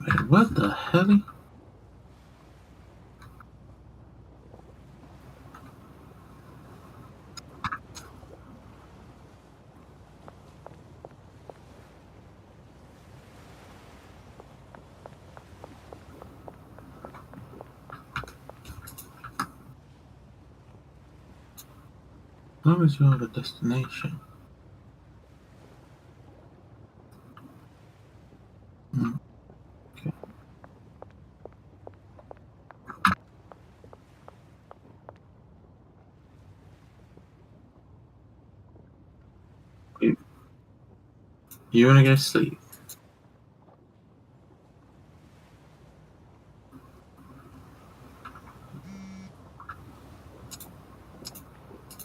[SPEAKER 1] Wait, what the hell? Where is your other destination? Hmm. Okay. You wanna go sleep?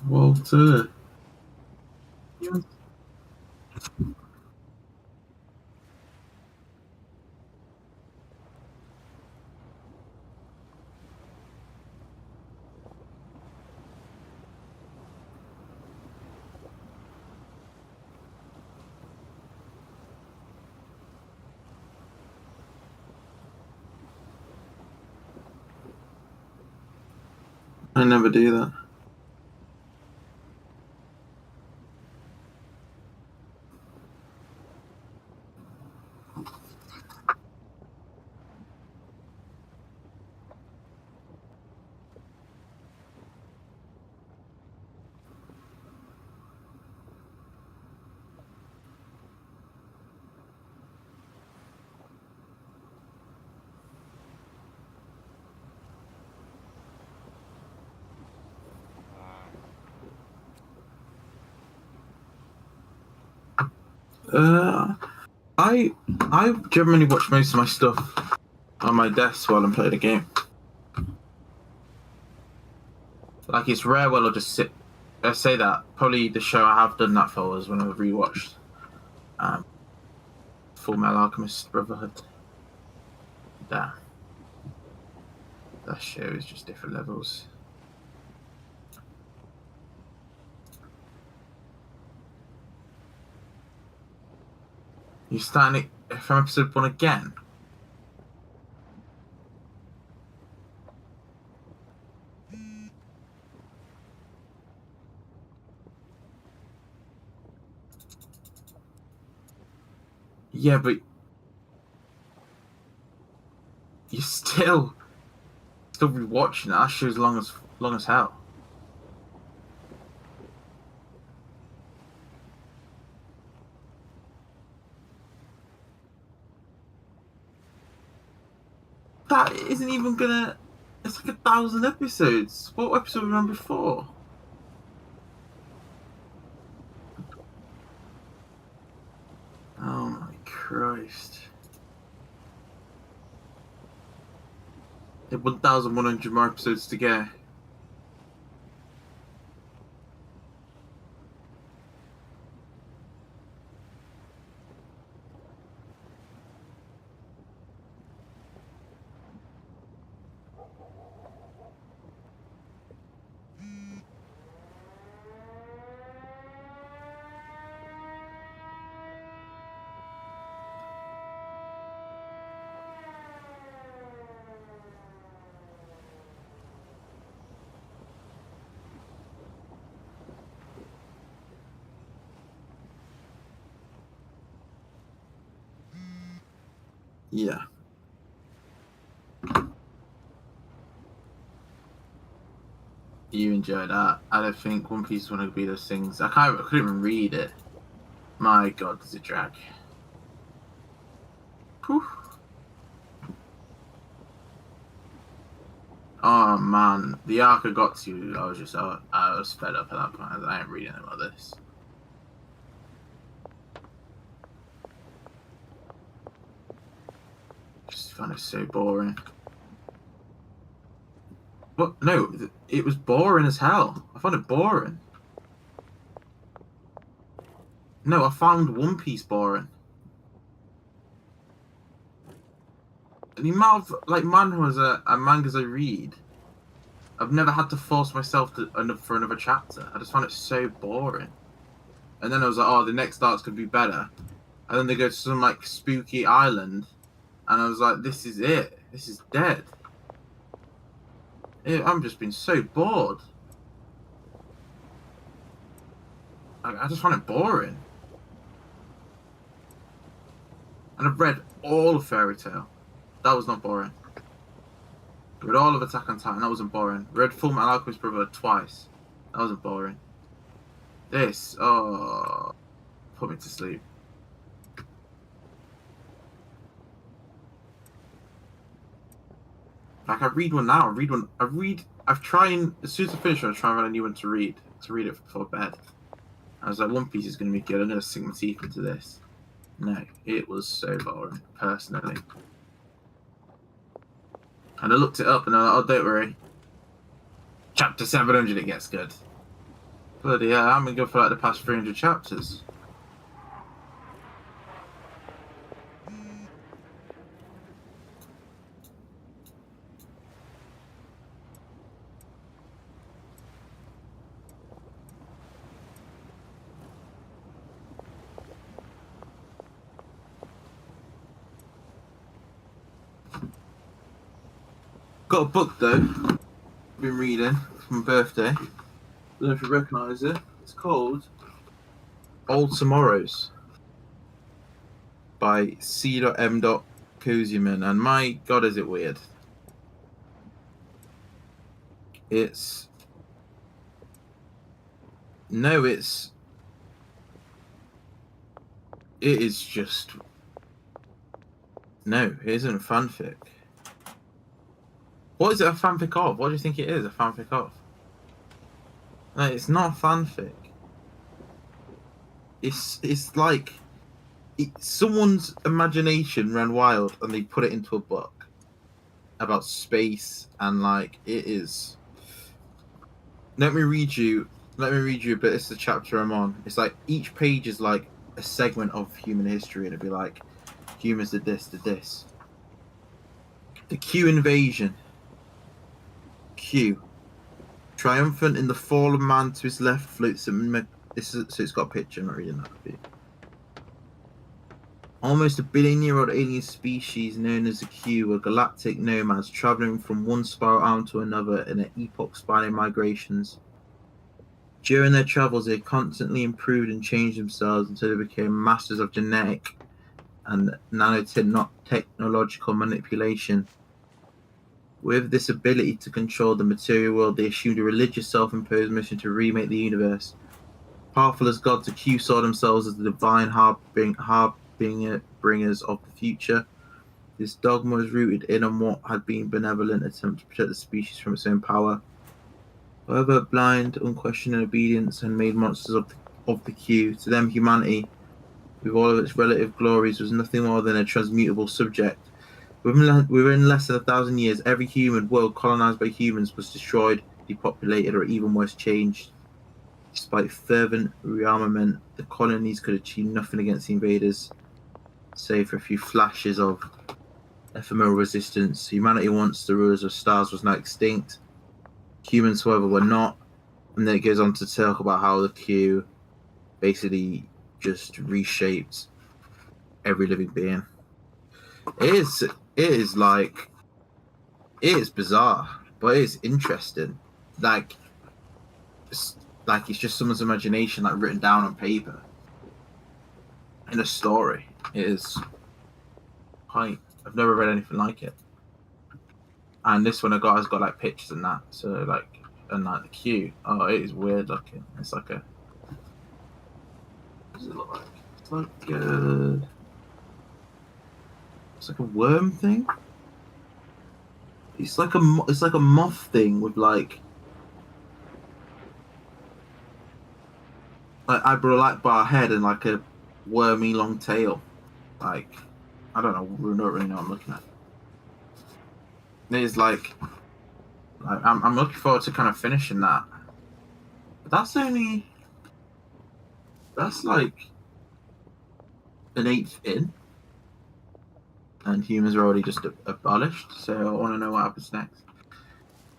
[SPEAKER 1] Walter. I never do that. Uh, I generally watch most of my stuff on my desk while I'm playing a game. Like, it's rare when I'll just sit. I say that probably the show I have done that for was when I've rewatched Full Metal Alchemist Brotherhood. That show is just different levels. You starting it from episode 1 again? Yeah, but you're still rewatching it. That show's long as hell. That isn't even gonna. It's like 1,000 episodes. What episode were we on before? Oh my Christ. 1,100 more episodes to go. Yeah. You enjoyed that. I don't think One Piece is one of those things. I couldn't even read it. My God, does it drag? Whew. Oh man, the arc I got to, I was fed up at that point. I ain't reading about this. Just found it so boring. But no, it was boring as hell. I found it boring. No, I found One Piece boring. The amount of mangas I read, I've never had to force myself for another chapter. I just found it so boring. And then I was like, oh, the next arc's could be better. And then they go to some spooky island, And I was like, this is it. This is dead. I'm just been so bored. I just find it boring. And I've read all of Fairy Tail. That was not boring. Read all of Attack on Titan. That wasn't boring. Read Fullmetal Alchemist Brotherhood twice. That wasn't boring. This, put me to sleep. Like, I read one now. I've tried, as soon as I finish, I'll try and find a new one to read it before bed. I was like, One Piece is going to be good. I'm going to sink my teeth into this. No, it was so boring, personally. And I looked it up and I was like, oh, don't worry. Chapter 700, it gets good. Bloody hell, I haven't been good for like the past 300 chapters. Got a book though, been reading for my birthday. I don't know if you recognise it. It's called Old Tomorrows by C.M. Koziman, and my god is it weird. It is just, no, it isn't fanfic. What is it a fanfic of? What do you think it is a fanfic of? No, it's not fanfic. It's like someone's imagination ran wild and they put it into a book about space, and like it is. Let me read you a bit. It's the chapter I'm on. It's like each page is like a segment of human history, and it'd be like humans did this, did this. The Q invasion. Q. Triumphant in the fall of man, to his left floats so it's got a picture, I'm not reading that. Almost a billion-year-old alien species known as the Q were galactic nomads traveling from one spiral arm to another in an epoch-spanning migrations. During their travels, they constantly improved and changed themselves until they became masters of genetic and nanotechnological manipulation. With this ability to control the material world, they assumed a religious self-imposed mission to remake the universe. Powerful as gods, the Q saw themselves as the divine harbingers of the future. This dogma was rooted in on what had been benevolent attempt to protect the species from its own power. However, blind, unquestioning obedience had made monsters of the Q. To them, humanity, with all of its relative glories, was nothing more than a transmutable subject. Within less than 1,000 years, every human world colonized by humans was destroyed, depopulated, or even worse, changed. Despite fervent rearmament, the colonies could achieve nothing against the invaders, save for a few flashes of ephemeral resistance. Humanity, once the rulers of stars, was now extinct. Humans, however, were not. And then it goes on to talk about how the Q basically just reshaped every living being. It is bizarre, but it is interesting. It's just someone's imagination, like written down on paper in a story. It is quite. I've never read anything like it. And this one has got like pictures and that. So like, and like the Q. Oh, it is weird looking. It's like a. What does it look like? It's like a worm thing. It's like a moth thing with like Akbar head and like a wormy long tail. Like, I don't know. We don't really know what I'm looking at. It's like I'm looking forward to kind of finishing that. But that's like an eighth in, and humans are already just abolished. So I want to know what happens next.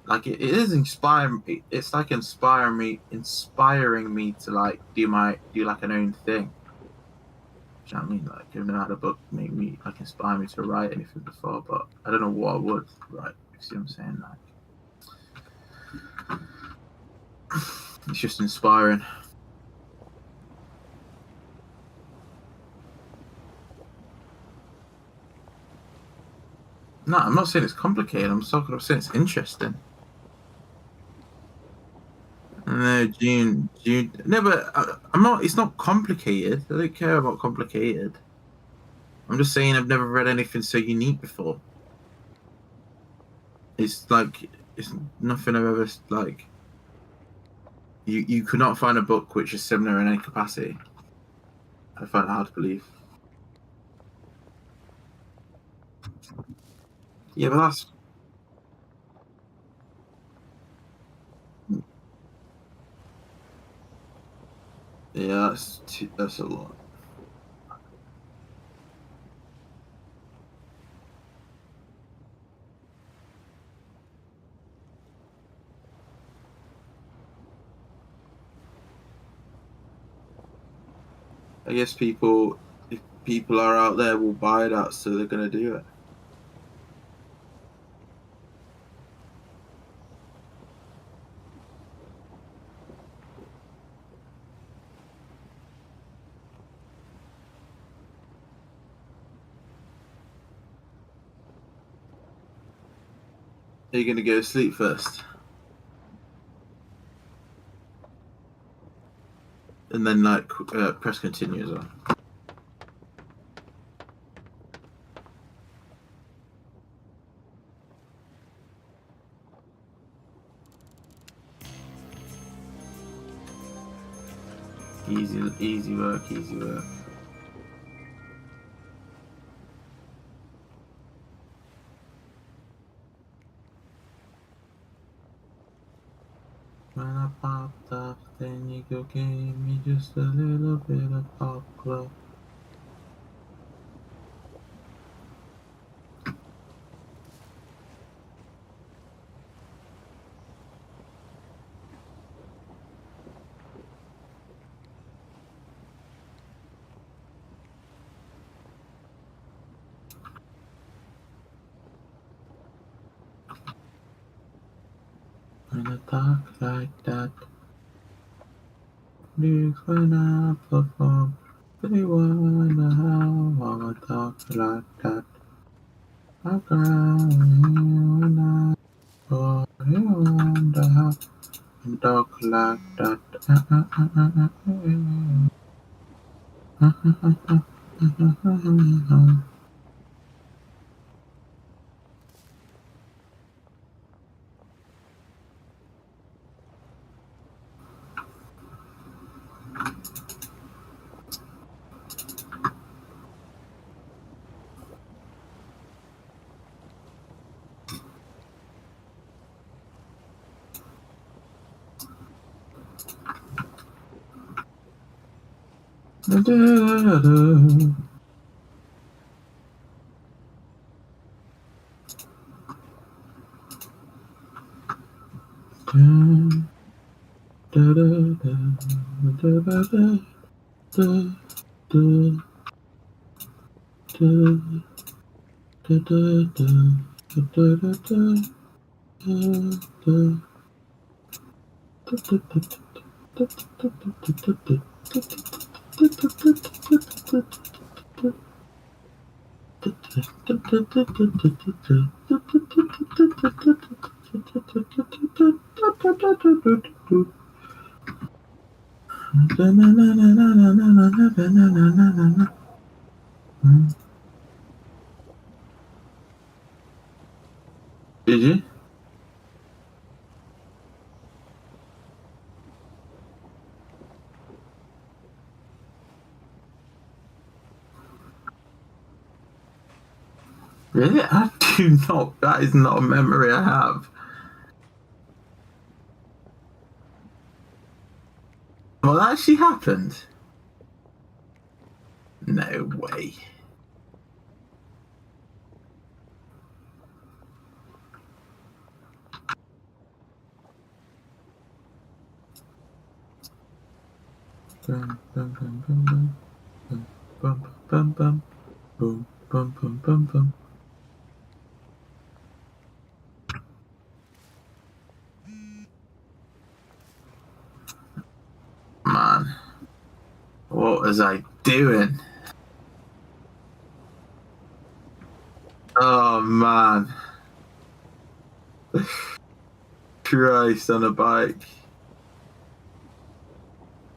[SPEAKER 1] Like it is inspiring. It's like inspiring me to like do like an own thing. Do you know what I mean? Like, I've never had a book make me, like, inspire me to write anything before, but I don't know what I would write. You see what I'm saying? Like, it's just inspiring. No, I'm not saying it's complicated. I'm saying it's interesting. No, June. No, but I'm not. It's not complicated. I don't care about complicated. I'm just saying I've never read anything so unique before. It's like it's nothing I've ever like. You could not find a book which is similar in any capacity. I find it hard to believe. Yeah, but that's a lot. I guess if people are out there, will buy that, so they're gonna do it. Are you gonna go to sleep first, and then like press continue as well? Easy work, easy work. When I popped up, then you go gave me just a little bit of pop glow. When I talk like that, lyrics when I perform, they wonder how I talk like that. I cry when I fall, they wonder how I talk like that. Did you? Really? I do not. That is not a memory I have. Well, that actually happened. No way. Dun, dun, dun, dun, dun, dun, dun. bum bum. Boom bum bum bum bum. Man, what was I doing? Oh man. Christ on a bike.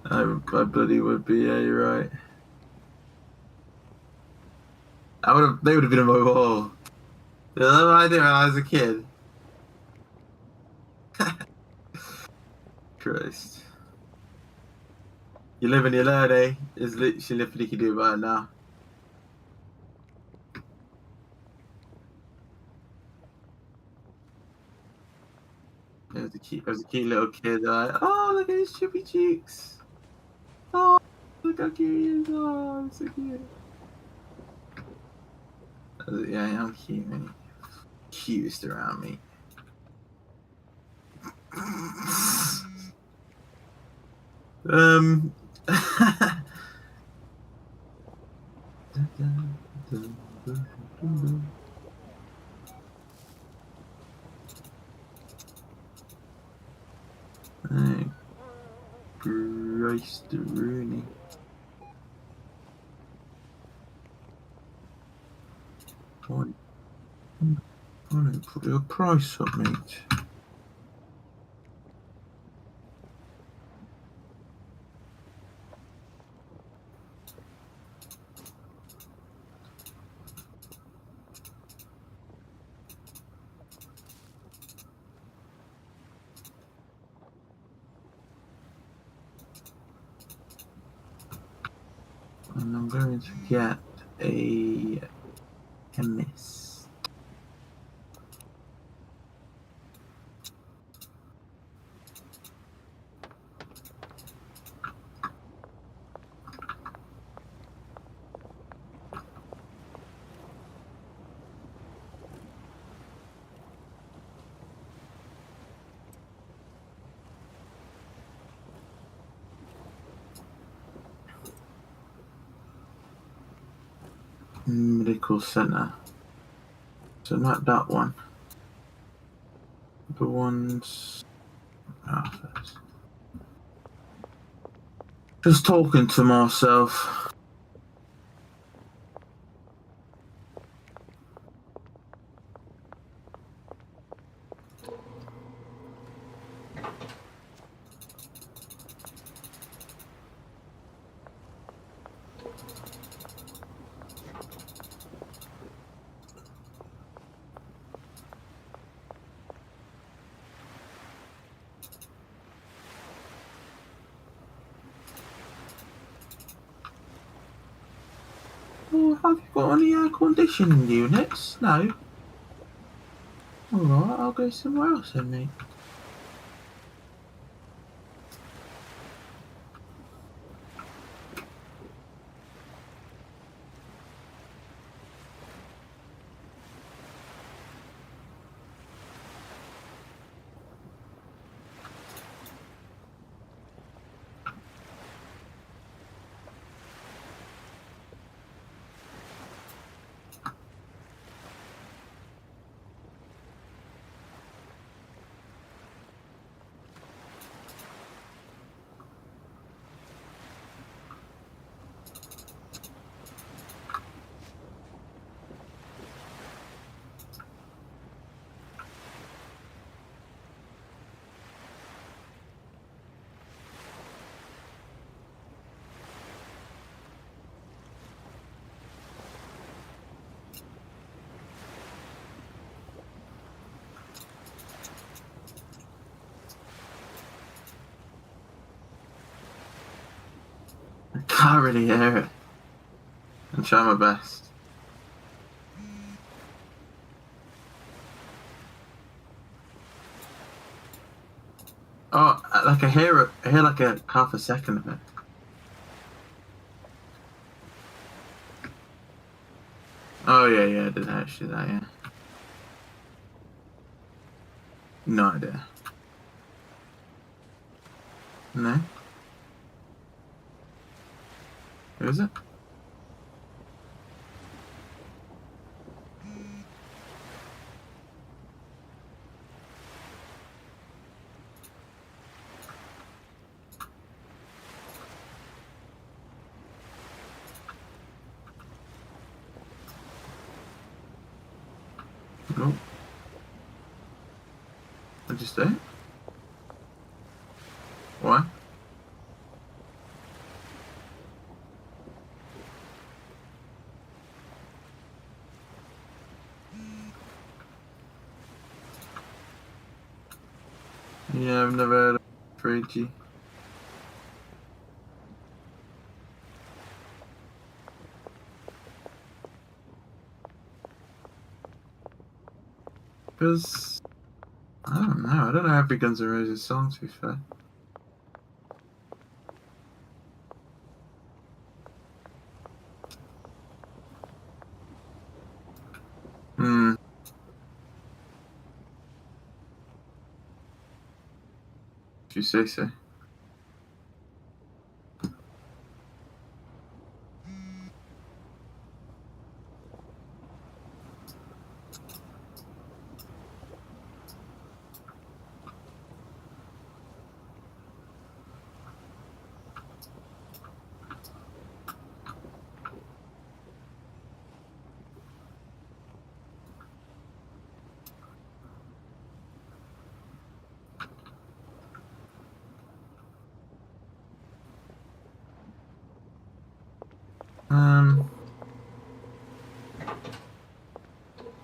[SPEAKER 1] I bloody would be, yeah, you're right. They would have been in my wall. You know what I did when I was a kid? Christ. You live and you learn, eh? It's literally what you can do right now. I was a cute little kid, like, oh, look at his chubby cheeks. Oh, look how cute he is. Oh, I'm so cute. Yeah, I'm cute, man. Cutest around me. um. Hey, Christ Rooney. Why don't put your price up, mate? And I'm going to get a chemist. Medical center. So not that one. The ones. First. Just talking to myself. Oh, have you got any air conditioning units? No. Alright, I'll go somewhere else then, mate. I can't really hear it. I'm trying my best. Oh, like I hear it. I hear like a half a second of it. Oh yeah, I did actually that, yeah. No idea. No? Who is it? Nope. What'd you say? Why? Yeah, I've never heard of 3G. Because I don't know. I don't know every Guns N' Roses song, to be fair. Hmm. If you say so.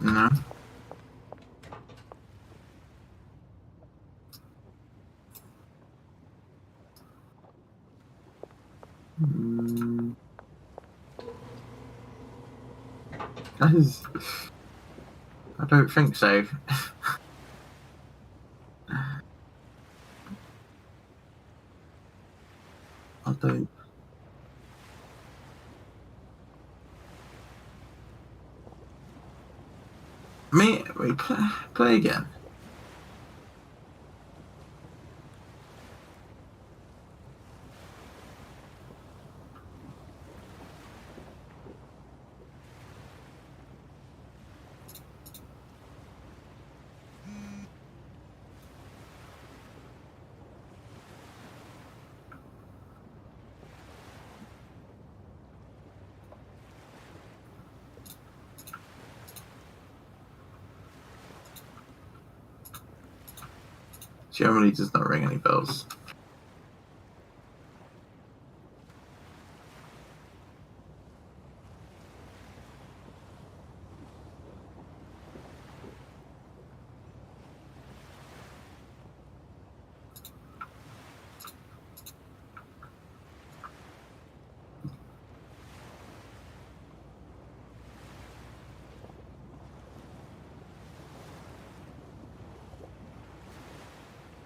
[SPEAKER 1] No. Mm, that is. I don't think so. I don't. Wait, play again. Generally does not ring any bells.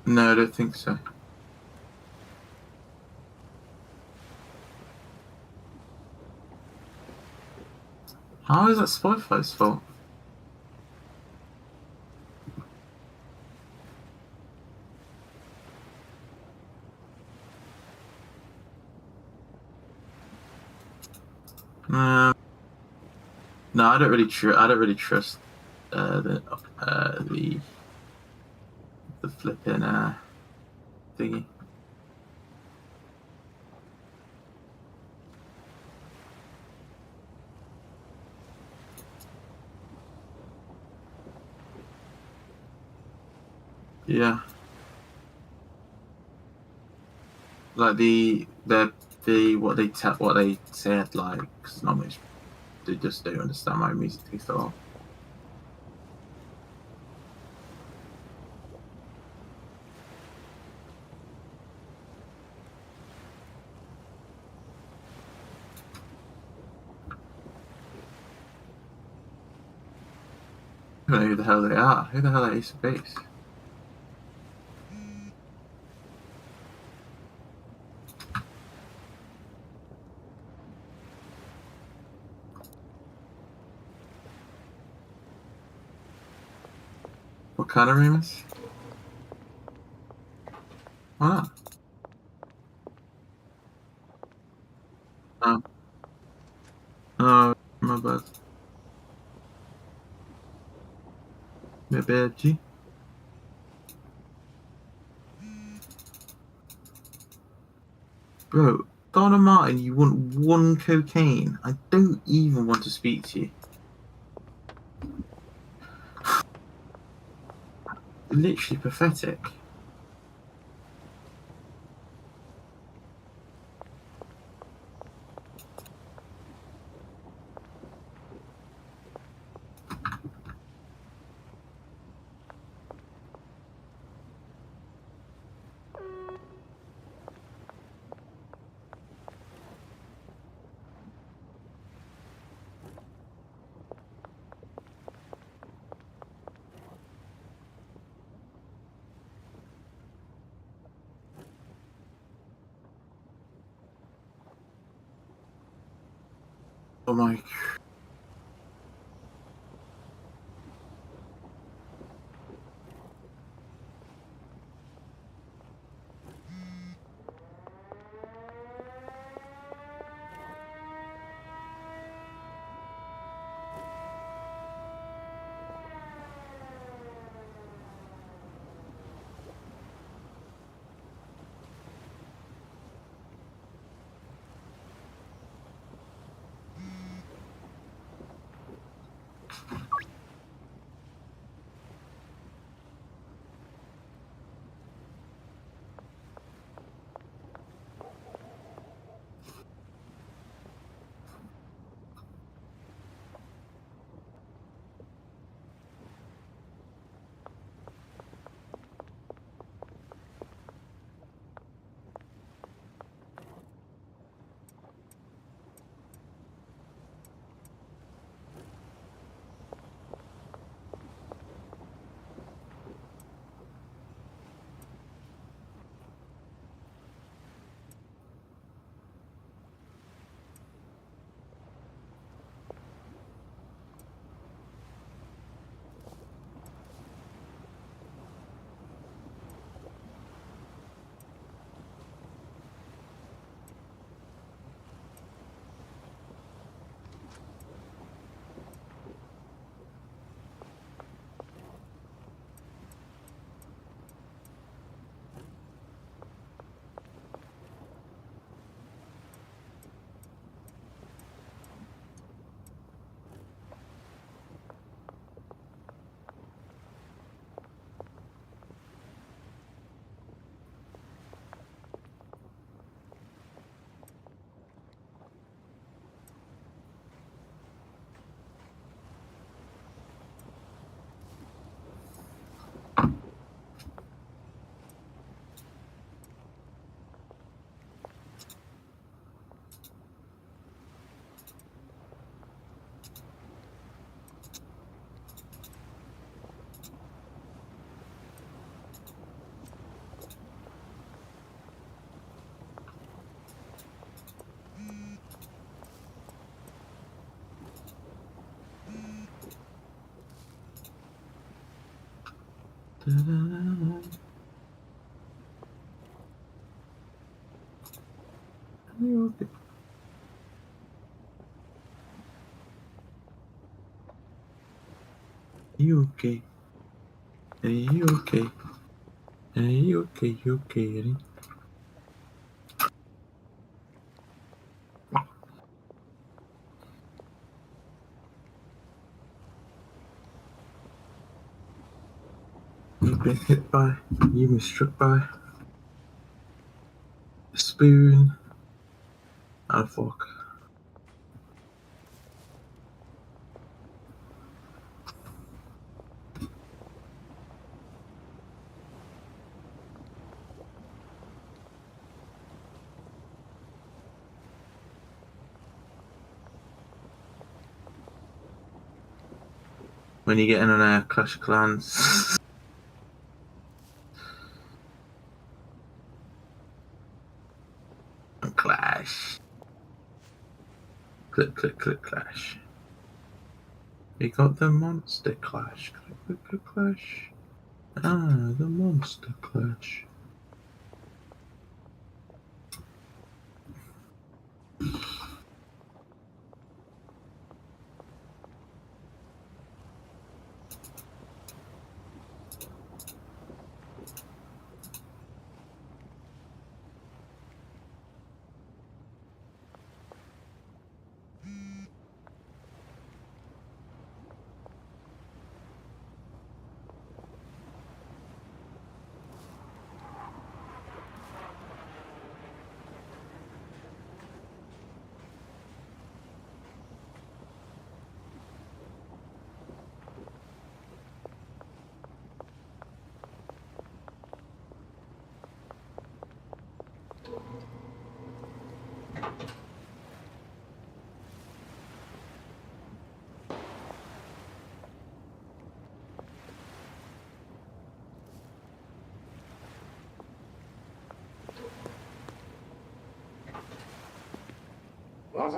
[SPEAKER 1] No, I don't think so. How is that Spotify's fault? No, I don't really trust the flipping thingy. Yeah, like the what they said, like, cause not much they just don't understand my music taste at all. I don't know who the hell they are. Who the hell are Ace of Base? What kind of rumors? Why not? Oh, oh, my bad. My bad, G. Bro, Donna Martin, you want one cocaine? I don't even want to speak to you. Literally pathetic. Oh my. You okay? Are you okay? Are you okay? You okay? Eddie? You've been hit by, you've been struck by a spoon and a fork. When you get in on a Clash of Clans. Clash. Click, click, click, clash. We got the monster clash. Click, click, click, clash. Ah, the monster clash. I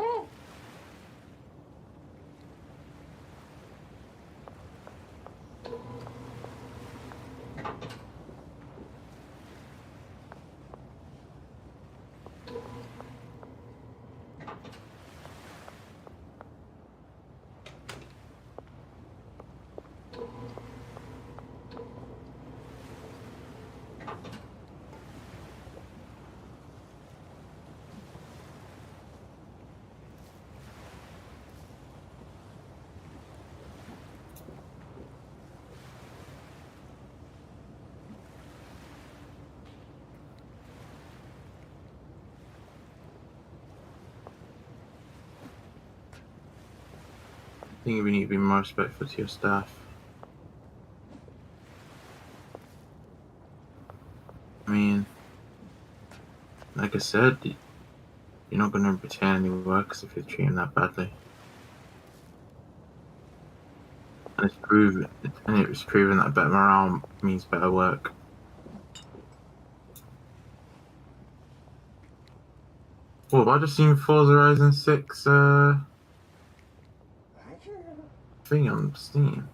[SPEAKER 1] think we need to be more respectful to your staff. I mean, like I said, you're not going to retain any works if you're treating that badly. And it's proven that better morale means better work. Oh, have I just seen Forza Horizon 6 thing on Steam?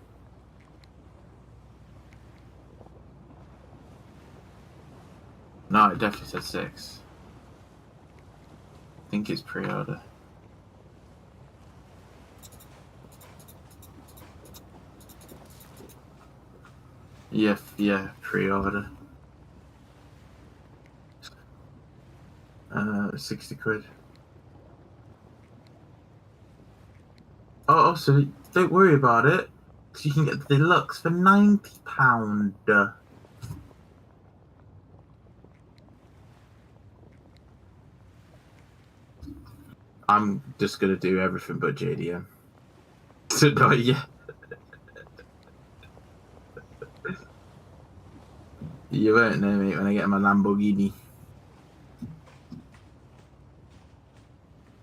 [SPEAKER 1] No, it definitely said 6. I think it's pre-order. Yeah, pre-order. 60 quid. Oh, also, don't worry about it, because you can get the deluxe for £90. I'm just gonna do everything but JDM. So not yet. You won't know, mate, when I get my Lamborghini.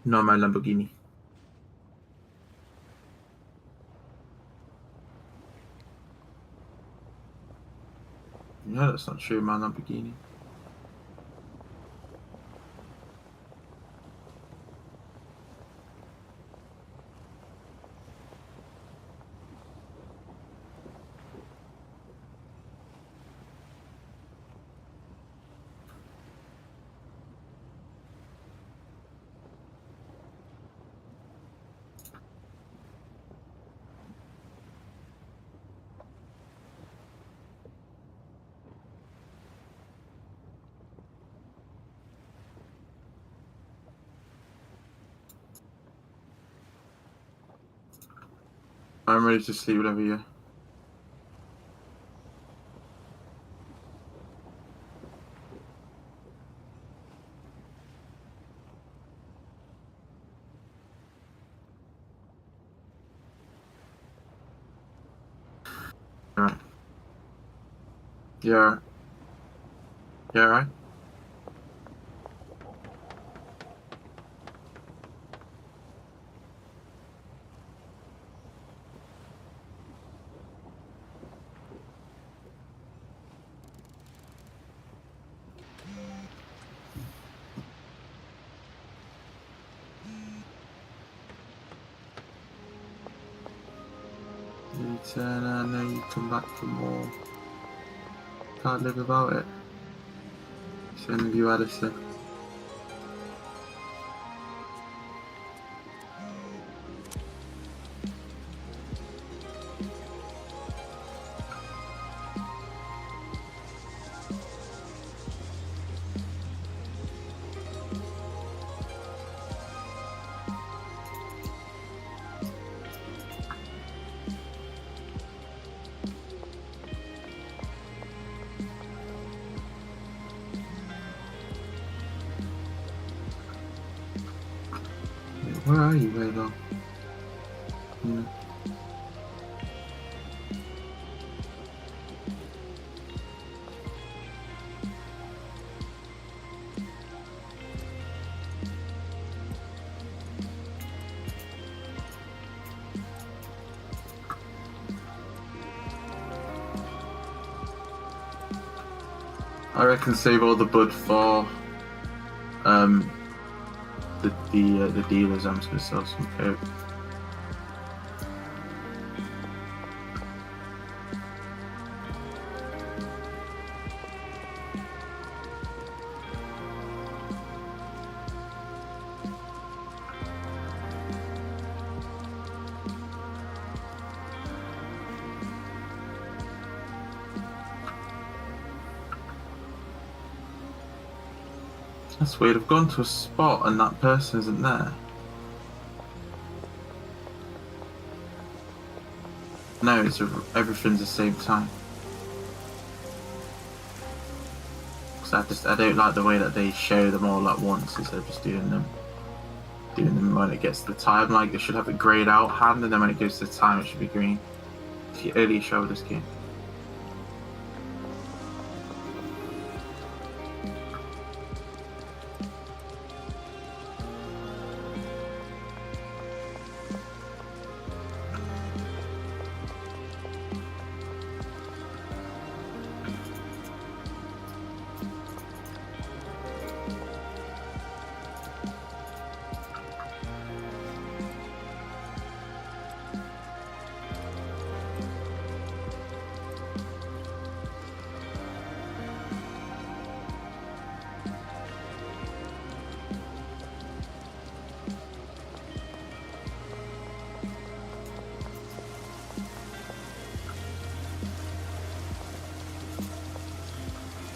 [SPEAKER 1] Not my Lamborghini. No, that's not true, my Lamborghini. I'm ready to sleep whenever you. Alright. Yeah. Yeah, alright. You turn and then you come back for more. Can't live without it. Same with you, Addison. Where are you, Raylo? Yeah. I reckon save all the bud for the dealers. I'm just gonna sell some coke. That's weird. I've gone to a spot and that person isn't there. No, everything's the same time. Because I don't like the way that they show them all at once instead of just doing them when it gets to the time. Like they should have it grayed out hand, and then when it goes to the time, it should be green. If you early show this game.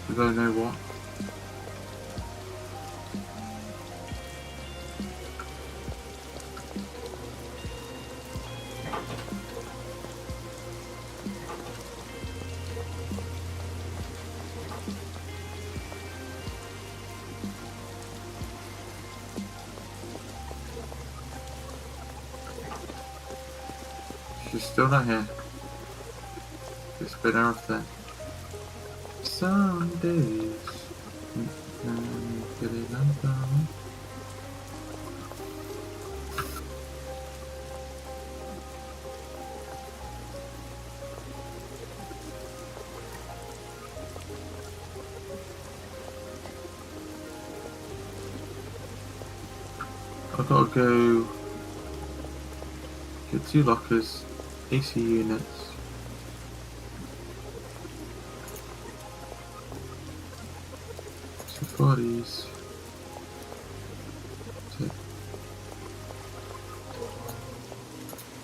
[SPEAKER 1] You gotta know what? She's still not here. It's been her off there. Some days. I've got to go get 2 lockers, AC units. Some 40s.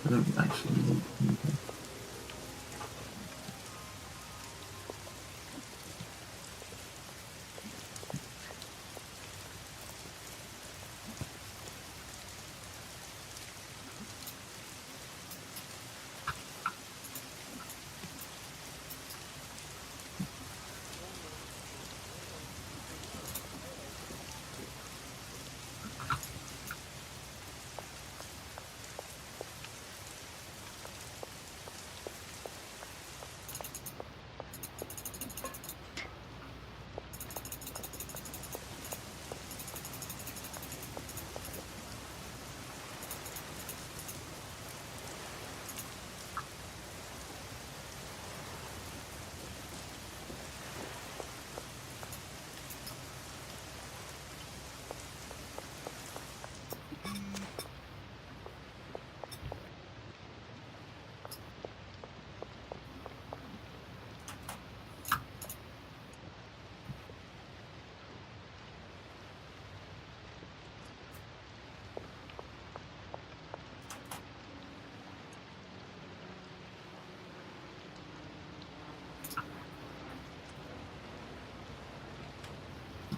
[SPEAKER 1] I don't actually need anything.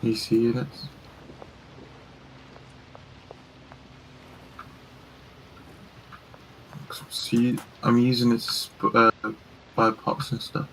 [SPEAKER 1] AC units. See, I'm using it to buy pops and stuff.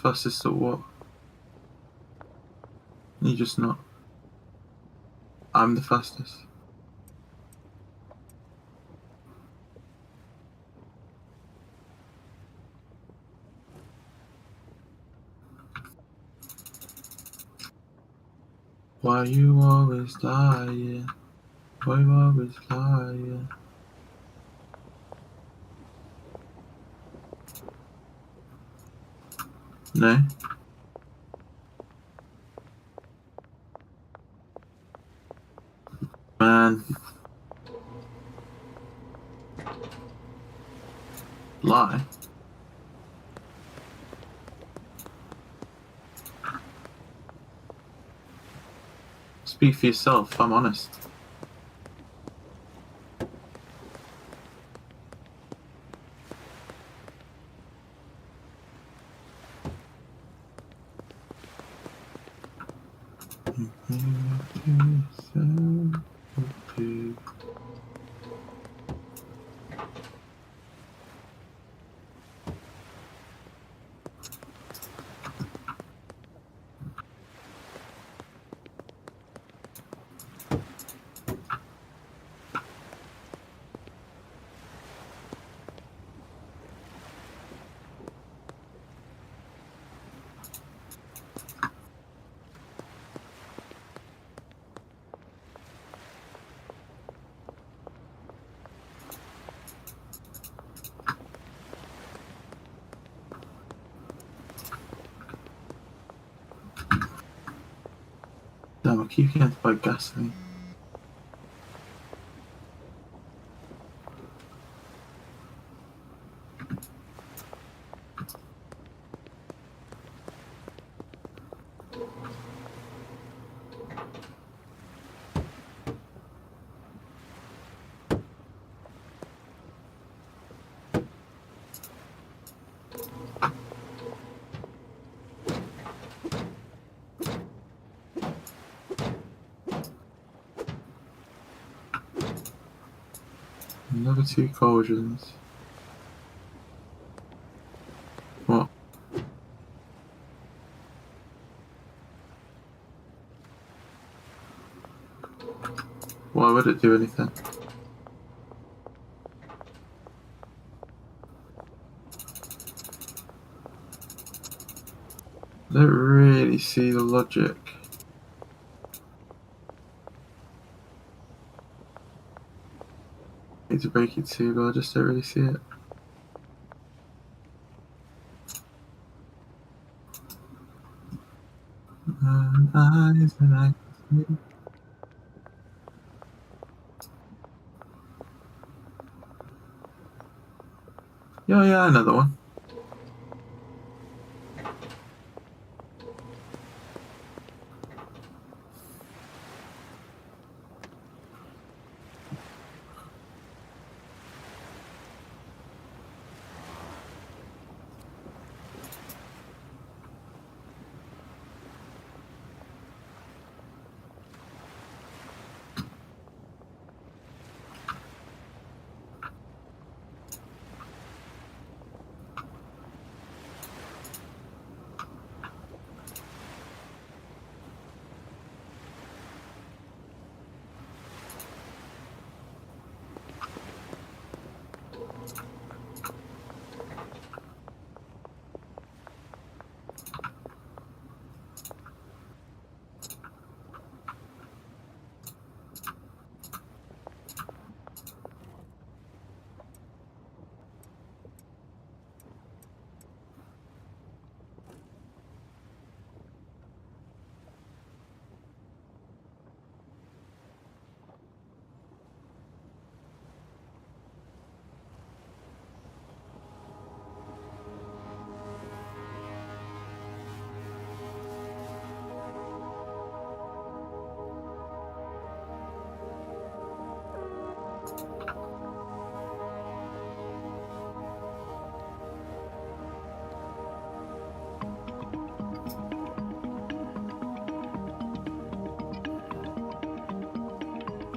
[SPEAKER 1] Fastest at what? You're just not. I'm the fastest. Why you always lying? Why you always lying? No? Man. Lie? Speak for yourself, I'm honest. Damn, I keep getting to buy gasoline. Another 2 cauldrons. What? Why would it do anything? I don't really see the logic. I need to break it too, but I just don't really see it. Eyes and I can see. Yeah, another one.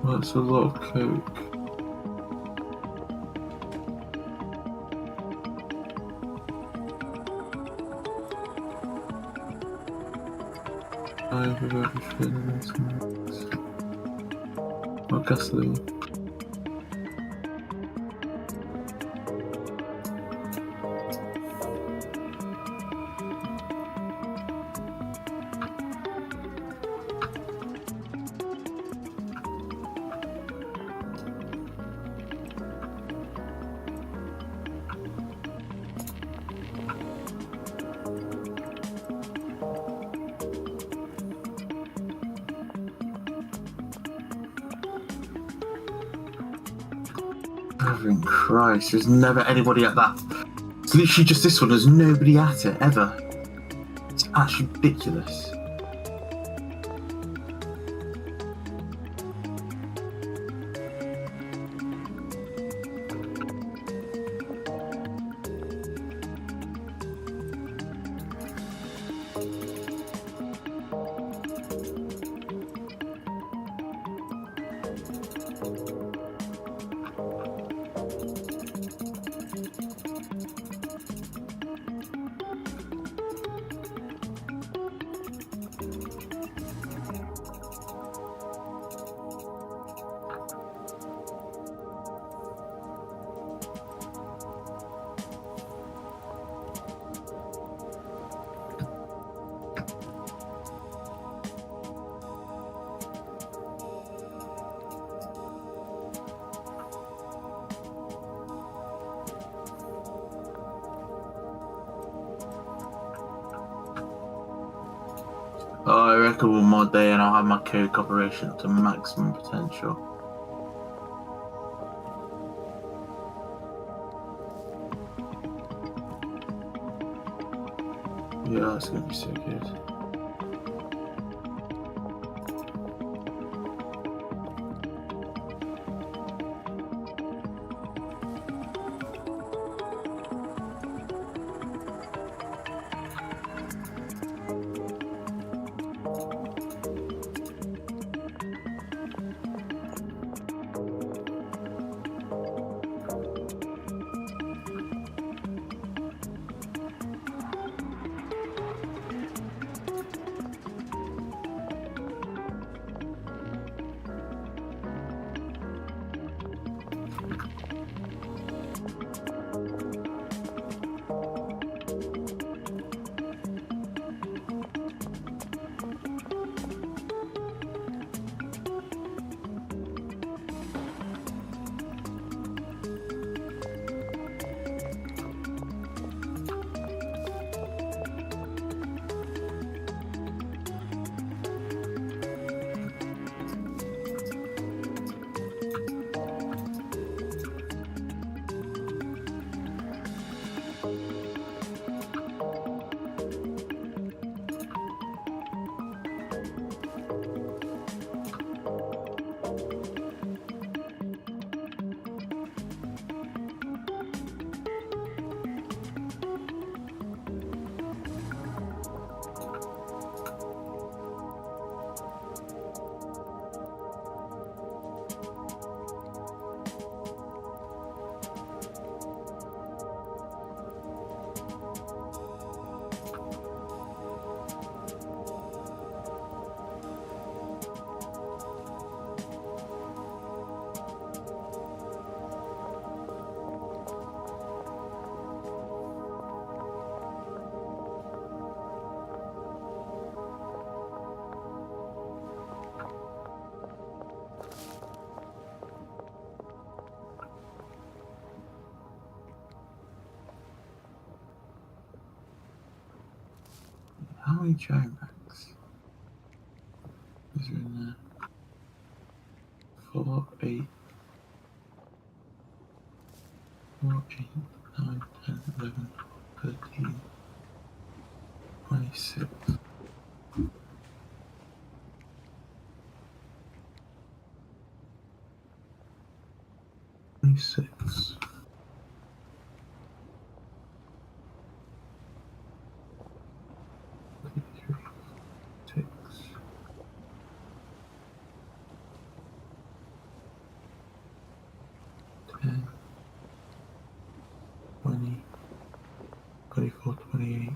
[SPEAKER 1] That's a lot of coke. Or gasoline. Oh, Christ, there's never anybody at that. It's literally just this one, there's nobody at it, ever. It's actually ridiculous. Oh, I reckon one more day and I'll have my coke operation to maximum potential. Yeah, that's gonna be so good. How many giant bags is there in there? 4, 8, 4, 8, 9, 10, 11, 13, 26. 26. 33, 6. 10, 20, 24, 28,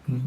[SPEAKER 1] Right.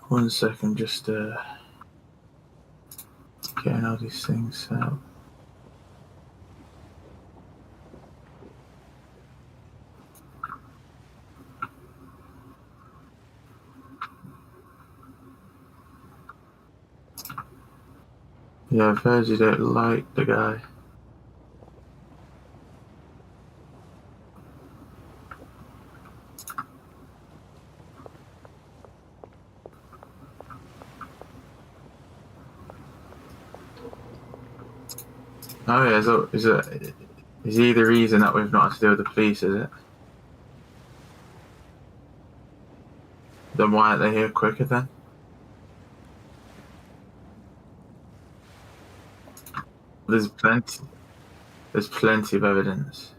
[SPEAKER 1] One second, just getting all these things out. Yeah, I've heard you don't like the guy. Oh yeah, so is he the reason that we've not had to deal with the police, is it? Then why aren't they here quicker then? There's plenty of evidence.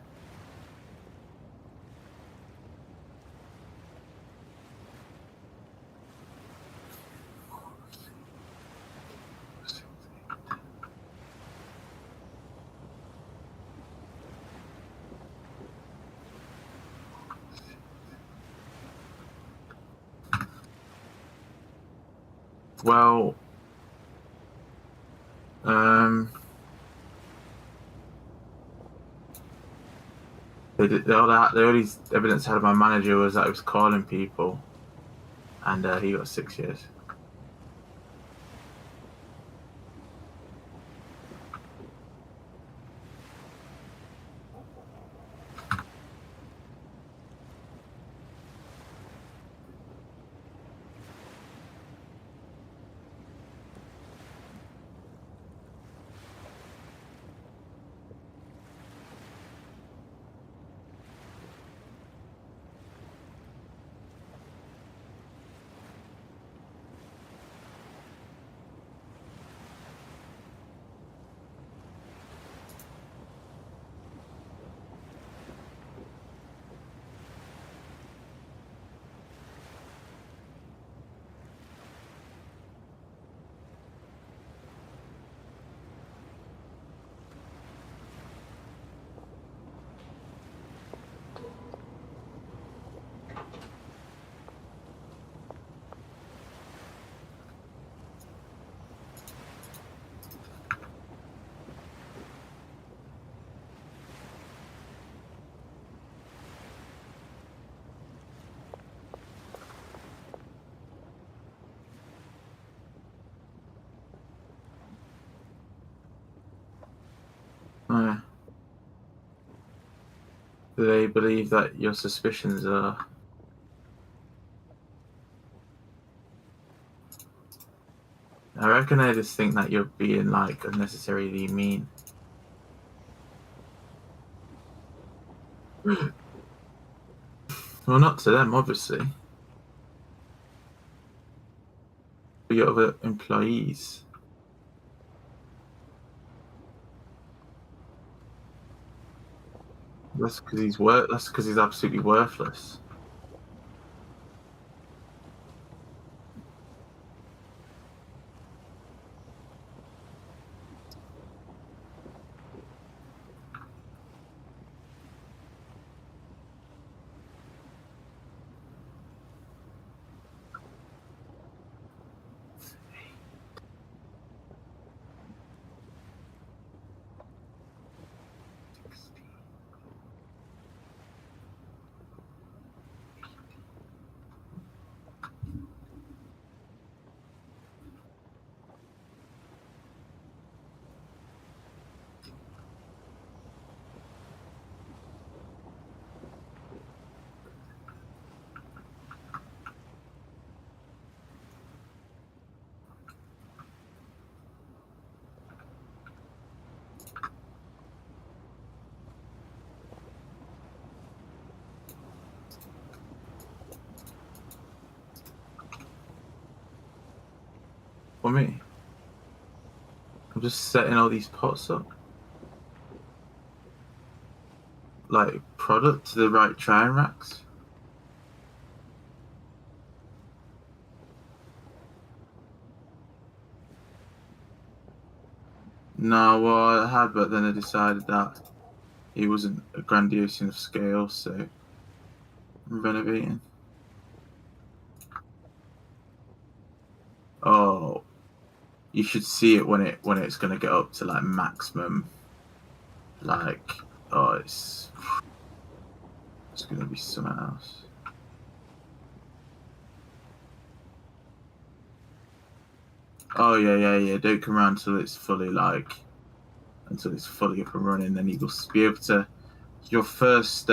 [SPEAKER 1] Well, all the evidence I had of my manager was that I was calling people, and he got 6 years. Uh, do they believe that your suspicions are? I reckon they just think that you're being like unnecessarily mean. Well, not to them, obviously. But your other employees. That's because That's because he's absolutely worthless. For me, I'm just setting all these pots up. Like, product to the right train racks. No, well, I had, but then I decided that he wasn't grandiose enough scale, so I'm renovating. Oh, you should see it when it's gonna get up to like maximum. Like, oh, it's gonna be something else. Oh yeah. Don't come around until it's fully up and running. Then you'll be able to. Your first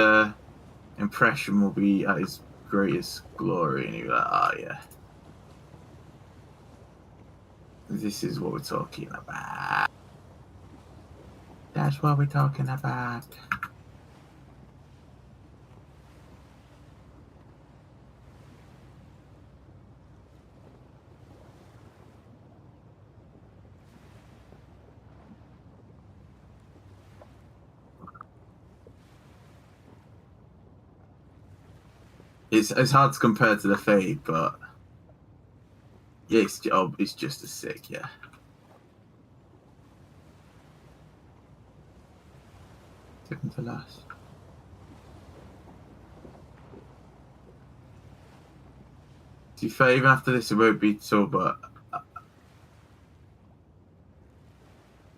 [SPEAKER 1] impression will be at its greatest glory, and you're like, oh yeah, this is what we're talking about. That's what we're talking about. It's hard to compare to the Fade, but yeah, it's just as sick, yeah. Second to last. To be fair, even after this, it won't be so, but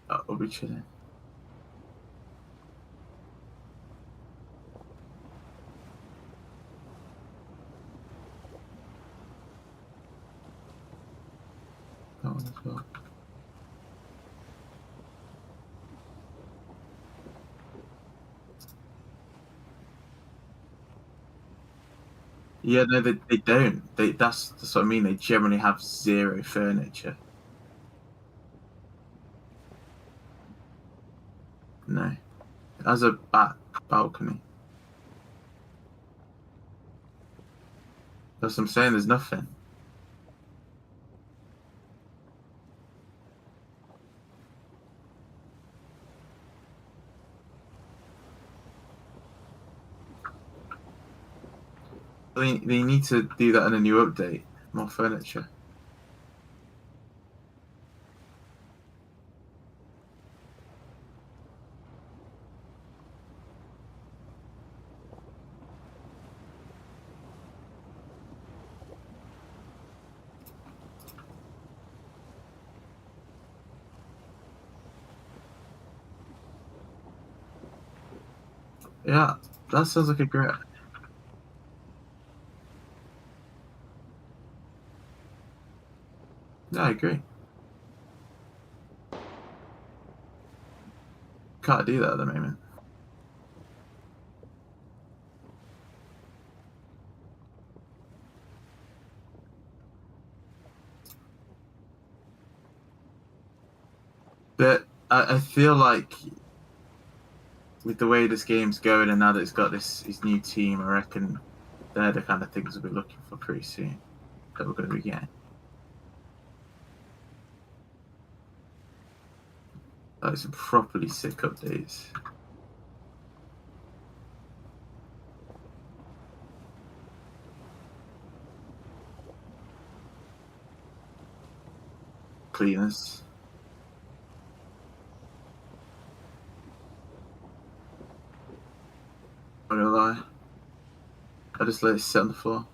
[SPEAKER 1] I'll be chilling. That one as well. Yeah, no, they don't. That's what I mean. They generally have zero furniture. No, it has a back balcony. That's what I'm saying. There's nothing. They need to do that in a new update. More furniture. Yeah, that sounds like a great. Yeah, I agree. Can't do that at the moment. But I feel like with the way this game's going, and now that it's got his new team, I reckon they're the kind of things we'll be looking for pretty soon that we're going to be getting. Like some properly sick updates. Cleaners. I'm not gonna lie. I just let it sit on the floor.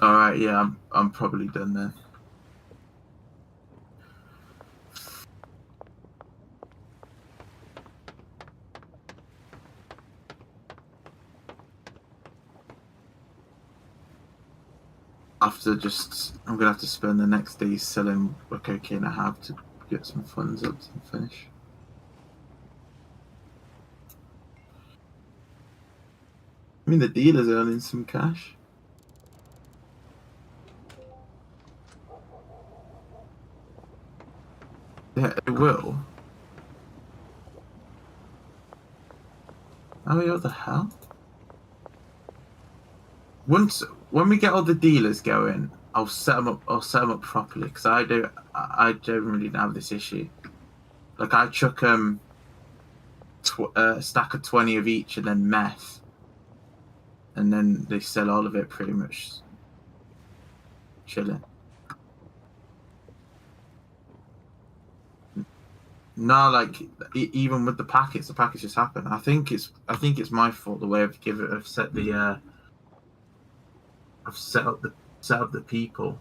[SPEAKER 1] Alright, yeah, I'm probably done then. I'm gonna have to spend the next day selling what cocaine I have to get some funds up to finish. I mean, the dealer's earning some cash. Yeah, it will. Oh, yeah, what the hell? When we get all the dealers going, I'll set them up. I'll set them up properly because I don't really have this issue. Like I chuck a stack of 20 of each and then meth, and then they sell all of it pretty much chilling. No, like even with the packets just happen. I think it's my fault the way I've set the I've set up the people.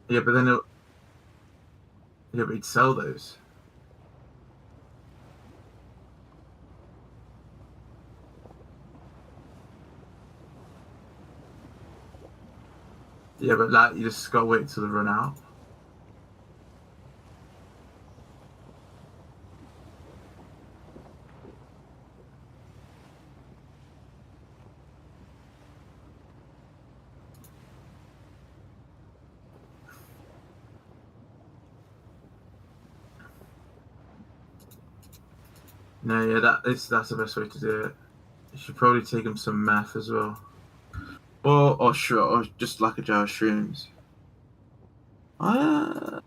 [SPEAKER 1] Yeah, but then but he'd sell those. Yeah, but like you just gotta wait till they run out. No, yeah, that's the best way to do it. You should probably take him some meth as well, or just like a jar of shrooms. Uh,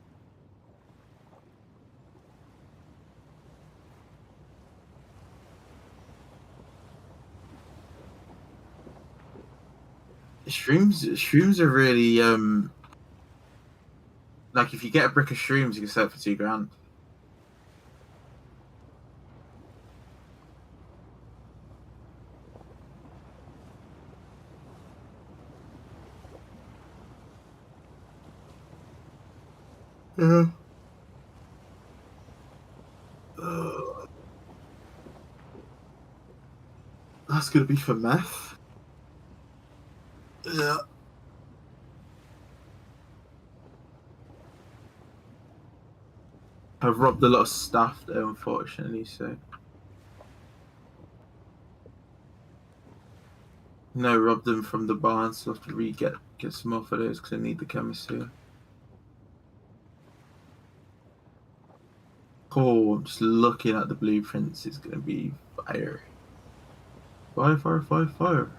[SPEAKER 1] shrooms are really like if you get a brick of shrooms, you can sell it for $2,000. Yeah. That's gonna be for meth. Yeah. I've robbed a lot of stuff though, unfortunately. So no, robbed them from the barn. So I have to get some more for those because I need the chemist here. Oh, I'm just looking at the blueprints. It's gonna be fire. Fire, fire, fire, fire.